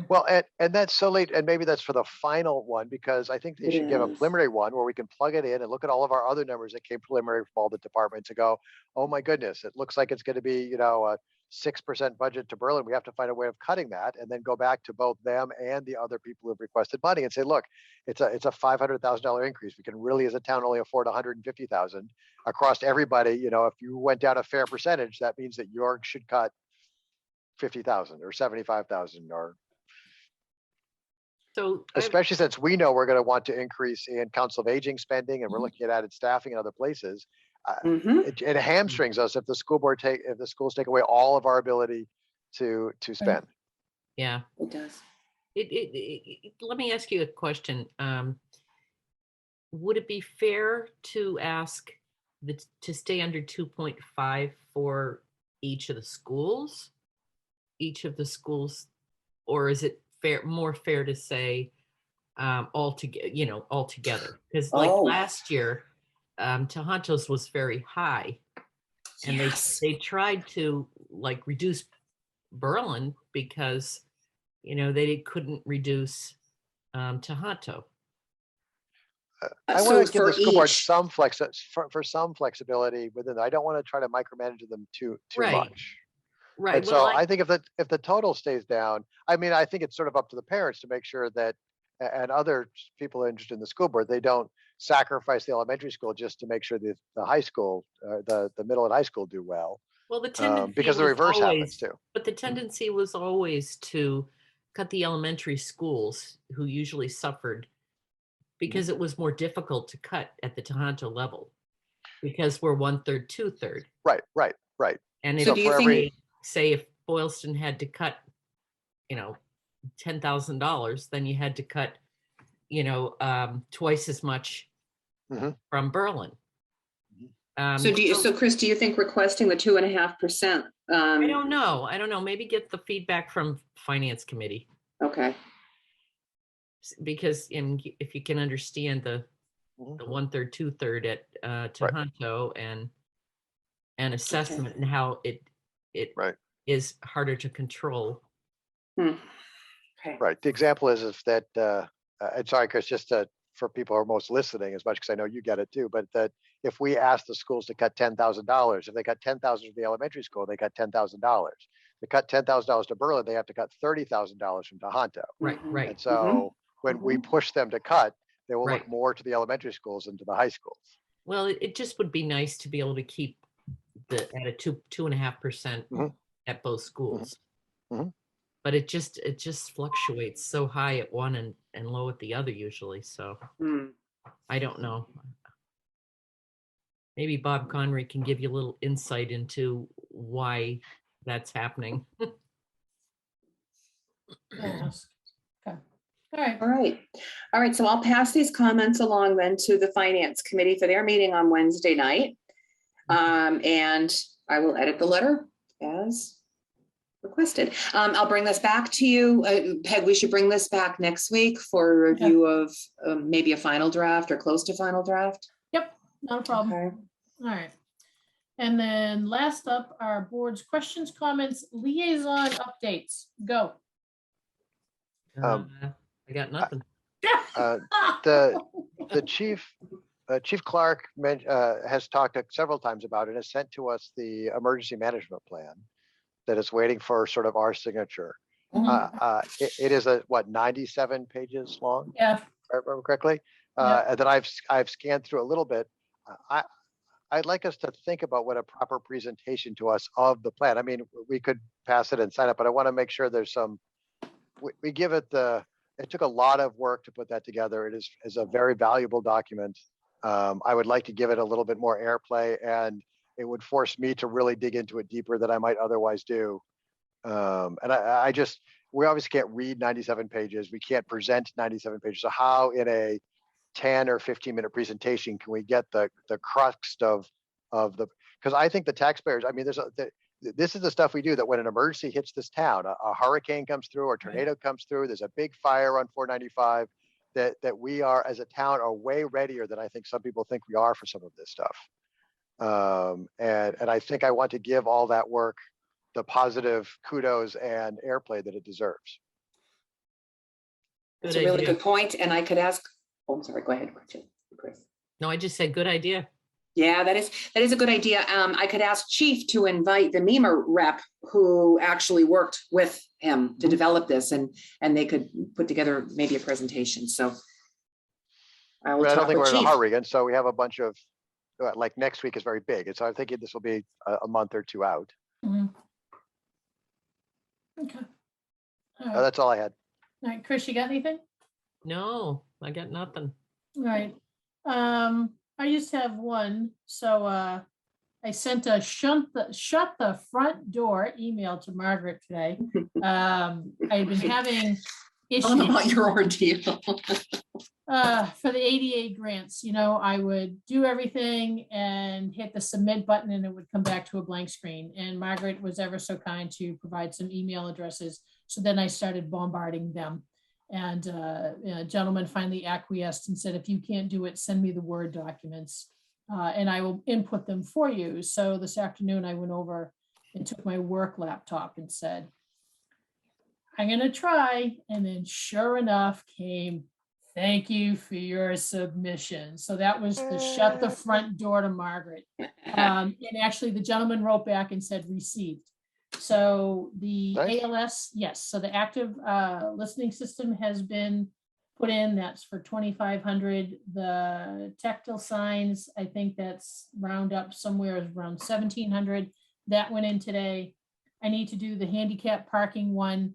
[SPEAKER 3] Well, and that's so late, and maybe that's for the final one, because I think they
[SPEAKER 4] It
[SPEAKER 3] should give a
[SPEAKER 4] is.
[SPEAKER 3] preliminary one where we can plug it in and look at all of our other numbers that came preliminary from all the departments and go, oh my goodness, it looks like it's going to be, a 6% budget to Berlin. We have to find a way of cutting that, and then go back to both them and the other people who have requested money and say, look, it's a $500,000 increase. We can really, as a town, only afford 150,000 across everybody. If you went down a fair percentage, that means that York should cut 50,000 or 75,000, or
[SPEAKER 2] So
[SPEAKER 3] especially since we know we're going to want to increase in Council of Aging spending, and we're looking at added staffing in other places. It hamstrings us if the schools take away all of our ability to spend.
[SPEAKER 2] yeah,
[SPEAKER 4] It does.
[SPEAKER 2] let me ask you a question. Would it be fair to ask to stay under 2.5 for each of the schools? Or is it more fair to say altogether? Because last year, Tohonto's was very high, and
[SPEAKER 4] Yes.
[SPEAKER 2] they tried to reduce Berlin because they couldn't reduce Tohonto.
[SPEAKER 3] I
[SPEAKER 4] So
[SPEAKER 3] want to give
[SPEAKER 4] for
[SPEAKER 3] the school board
[SPEAKER 4] each-
[SPEAKER 3] some some flexibility within. I don't want to try to micromanage them too
[SPEAKER 2] Right.
[SPEAKER 3] much.
[SPEAKER 2] Right.
[SPEAKER 3] And
[SPEAKER 2] Well,
[SPEAKER 3] so I think if the total stays down, I mean, I think it's sort of up to the parents to make sure that, and other people interested in the school board, they don't sacrifice the elementary school just to make sure that the high school, the middle and high school do well.
[SPEAKER 2] well, the tendency
[SPEAKER 3] Because the
[SPEAKER 2] was
[SPEAKER 3] reverse happens
[SPEAKER 2] always,
[SPEAKER 3] too.
[SPEAKER 2] but the tendency was always to cut the elementary schools who usually suffered because it was more difficult to cut at the Tohoto level because we're 1/3, 2/3.
[SPEAKER 3] Right.
[SPEAKER 2] And
[SPEAKER 4] So
[SPEAKER 2] if,
[SPEAKER 4] do you
[SPEAKER 3] for
[SPEAKER 4] think-
[SPEAKER 3] every,
[SPEAKER 2] say, if Boylston had to cut, $10,000, then you had to cut, twice as much
[SPEAKER 3] Mhm.
[SPEAKER 2] from Berlin.
[SPEAKER 4] So Chris, do you think requesting the 2.5%?
[SPEAKER 2] I don't know. Maybe get the feedback from Finance Committee.
[SPEAKER 4] Okay,
[SPEAKER 2] Because if you can understand the
[SPEAKER 3] Mhm.
[SPEAKER 2] 1/3, 2/3 at Tohoto and assessment and how it
[SPEAKER 3] Right.
[SPEAKER 2] is harder to control.
[SPEAKER 4] okay.
[SPEAKER 3] Right. The example is that, and sorry, Chris, just for people who are most listening as much, because I know you get it too, but that if we ask the schools to cut $10,000, if they cut 10,000 from the elementary school, they cut $10,000. They cut $10,000 to Berlin, they have to cut $30,000 from Tohoto.
[SPEAKER 2] Right.
[SPEAKER 3] And so when we push them to cut, they will
[SPEAKER 2] Right.
[SPEAKER 3] look more to the elementary schools than to the high schools.
[SPEAKER 2] Well, it just would be nice to be able to keep at a 2.5%
[SPEAKER 3] Mhm.
[SPEAKER 2] at both schools.
[SPEAKER 3] Mhm.
[SPEAKER 2] But it just fluctuates so high at one and low at the other usually. So I don't know. Maybe Bob Connery can give you a little insight into why that's happening.
[SPEAKER 1] Ask. Okay. All right.
[SPEAKER 4] All right. So I'll pass these comments along then to the Finance Committee for their meeting on Wednesday night. And I will edit the letter as requested. I'll bring this back to you. Peg, we should bring this back next week for a review of maybe a final draft or close to final draft.
[SPEAKER 1] Yep, not a problem.
[SPEAKER 4] Okay.
[SPEAKER 1] All right. And then last up, our board's questions, comments, liaison updates. Go.
[SPEAKER 2] I got nothing.
[SPEAKER 3] The Chief Clark has talked several times about it, has sent to us the emergency management plan that is waiting for sort of our signature. It is 97 pages long?
[SPEAKER 1] Yeah.
[SPEAKER 3] If I remember correctly.
[SPEAKER 1] Yeah.
[SPEAKER 3] And that I've scanned through a little bit. I'd like us to think about what a proper presentation to us of the plan. I mean, we could pass it and sign it, but I want to make sure there's some, we give it it took a lot of work to put that together. It is a very valuable document. I would like to give it a little bit more airplay, and it would force me to really dig into it deeper than I might otherwise do. And we obviously can't read 97 pages. We can't present 97 pages. So how in a 10 or 15-minute presentation can we get the crux of the, because I think the taxpayers, I mean, this is the stuff we do, that when an emergency hits this town, a hurricane comes through or a tornado comes through, there's a big fire on 495, that we are, as a town, are way readier than I think some people think we are for some of this stuff. And I think I want to give all that work the positive kudos and airplay that it deserves.
[SPEAKER 4] That's a really good point. And I could ask, I'm sorry, go ahead, Chris.
[SPEAKER 2] No, I just said good idea.
[SPEAKER 4] Yeah, that is a good idea. I could ask Chief to invite the MEMA rep who actually worked with him to develop this, and they could put together maybe a presentation. So I will
[SPEAKER 3] I don't
[SPEAKER 4] talk
[SPEAKER 3] think
[SPEAKER 4] with
[SPEAKER 3] we're in
[SPEAKER 4] Chief.
[SPEAKER 3] a hurry, and so we have a bunch of, like next week is very big, and so I'm thinking this will be a month or two out.
[SPEAKER 1] Okay. All right.
[SPEAKER 3] That's all I had.
[SPEAKER 1] All right, Chris, you got anything?
[SPEAKER 2] No, I got nothing.
[SPEAKER 1] All right. I just have one. So I sent a shut the front door email to Margaret today. I've been having
[SPEAKER 4] Tell them about
[SPEAKER 1] issues
[SPEAKER 4] your ordeal.
[SPEAKER 1] for the ADA grants. You know, I would do everything and hit the submit button and it would come back to a blank screen. And Margaret was ever so kind to provide some email addresses. So then I started bombarding them. And a gentleman finally acquiesced and said, if you can't do it, send me the Word documents and I will input them for you. So this afternoon I went over and took my work laptop and said, I'm going to try. And then sure enough came, thank you for your submission. So that was the shut the front door to Margaret. And actually the gentleman wrote back and said received. So the
[SPEAKER 3] Nice.
[SPEAKER 1] ALS, yes, so the active listening system has been put in, that's for 2,500. The tactile signs, I think that's round up somewhere around 1,700. That went in today. I need to do the handicap parking one.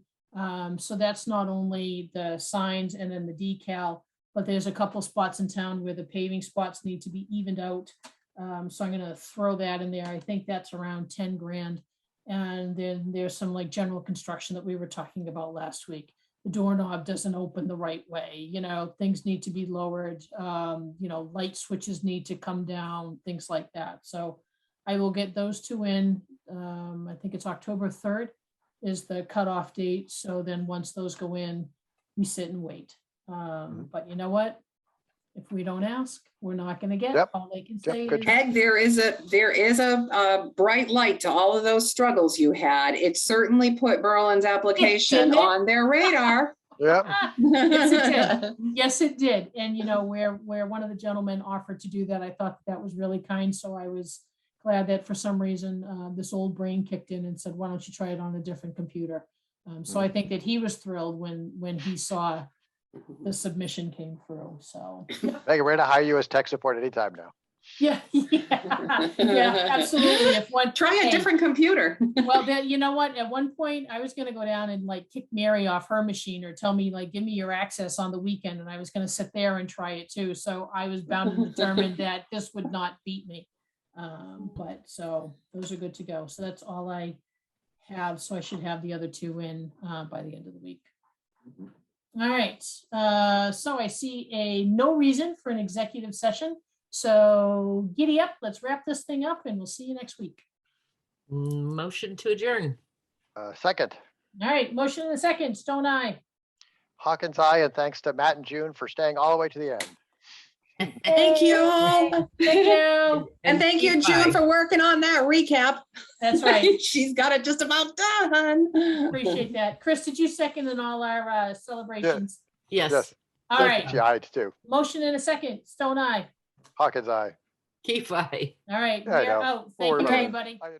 [SPEAKER 1] So that's not only the signs and then the decal, but there's a couple spots in town where the paving spots need to be evened out. So I'm gonna throw that in there. I think that's around 10 grand. And then there's some like general construction that we were talking about last week. The doorknob doesn't open the right way, things need to be lowered, light switches need to come down, things like that. So I will get those two in. I think it's October 3rd is the cutoff date. So then once those go in, we sit and wait. But you know what? If we don't ask, we're not gonna get.
[SPEAKER 3] Yep.
[SPEAKER 1] All they can
[SPEAKER 3] Yep,
[SPEAKER 1] say
[SPEAKER 3] good.
[SPEAKER 1] is.
[SPEAKER 4] Peg, there is a bright light to all of those struggles you had. It certainly put Berlin's application
[SPEAKER 1] didn't it?
[SPEAKER 4] on their radar.
[SPEAKER 3] Yep.
[SPEAKER 1] Yes, it did. Yes, it did. And where one of the gentlemen offered to do that, I thought that was really kind. So I was glad that for some reason, this old brain kicked in and said, why don't you try it on a different computer? So I think that he was thrilled when he saw the submission came through. So,
[SPEAKER 3] Megan, we're gonna hire you as tech support anytime now.
[SPEAKER 1] yeah, absolutely. If one
[SPEAKER 4] Try a
[SPEAKER 1] hey,
[SPEAKER 4] different computer.
[SPEAKER 1] Well, then, you know what? At one point, I was going to go down and like kick Mary off her machine or tell me like, give me your access on the weekend. And I was going to sit there and try it too. So I was bound and determined that this would not beat me. But so those are good to go. So that's all I have. So I should have the other two in by the end of the week. All right. So I see no reason for an executive session. So giddy up. Let's wrap this thing up and we'll see you next week.
[SPEAKER 2] Motion to adjourn.
[SPEAKER 3] Second,
[SPEAKER 1] All right, motion in a second, Stone Eye.
[SPEAKER 3] Hawkins, aye, and thanks to Matt and June for staying all the way to the end.
[SPEAKER 4] Thank you.
[SPEAKER 1] Thank you.
[SPEAKER 4] And thank you, June, for working on that recap.
[SPEAKER 1] That's right.
[SPEAKER 4] She's got it just about done.
[SPEAKER 1] Appreciate that. Chris, did you second in all our celebrations?
[SPEAKER 2] Yes.
[SPEAKER 3] Yes.
[SPEAKER 1] All right,
[SPEAKER 3] She ayed too.
[SPEAKER 1] motion in a second, Stone Eye.
[SPEAKER 3] Hawkins, aye.
[SPEAKER 2] Keep I.
[SPEAKER 1] All right,
[SPEAKER 3] Yeah, I
[SPEAKER 1] we're
[SPEAKER 3] know.
[SPEAKER 1] out.
[SPEAKER 3] Don't
[SPEAKER 1] Thank
[SPEAKER 3] worry
[SPEAKER 1] you,
[SPEAKER 3] about it.
[SPEAKER 1] everybody.
[SPEAKER 3] I-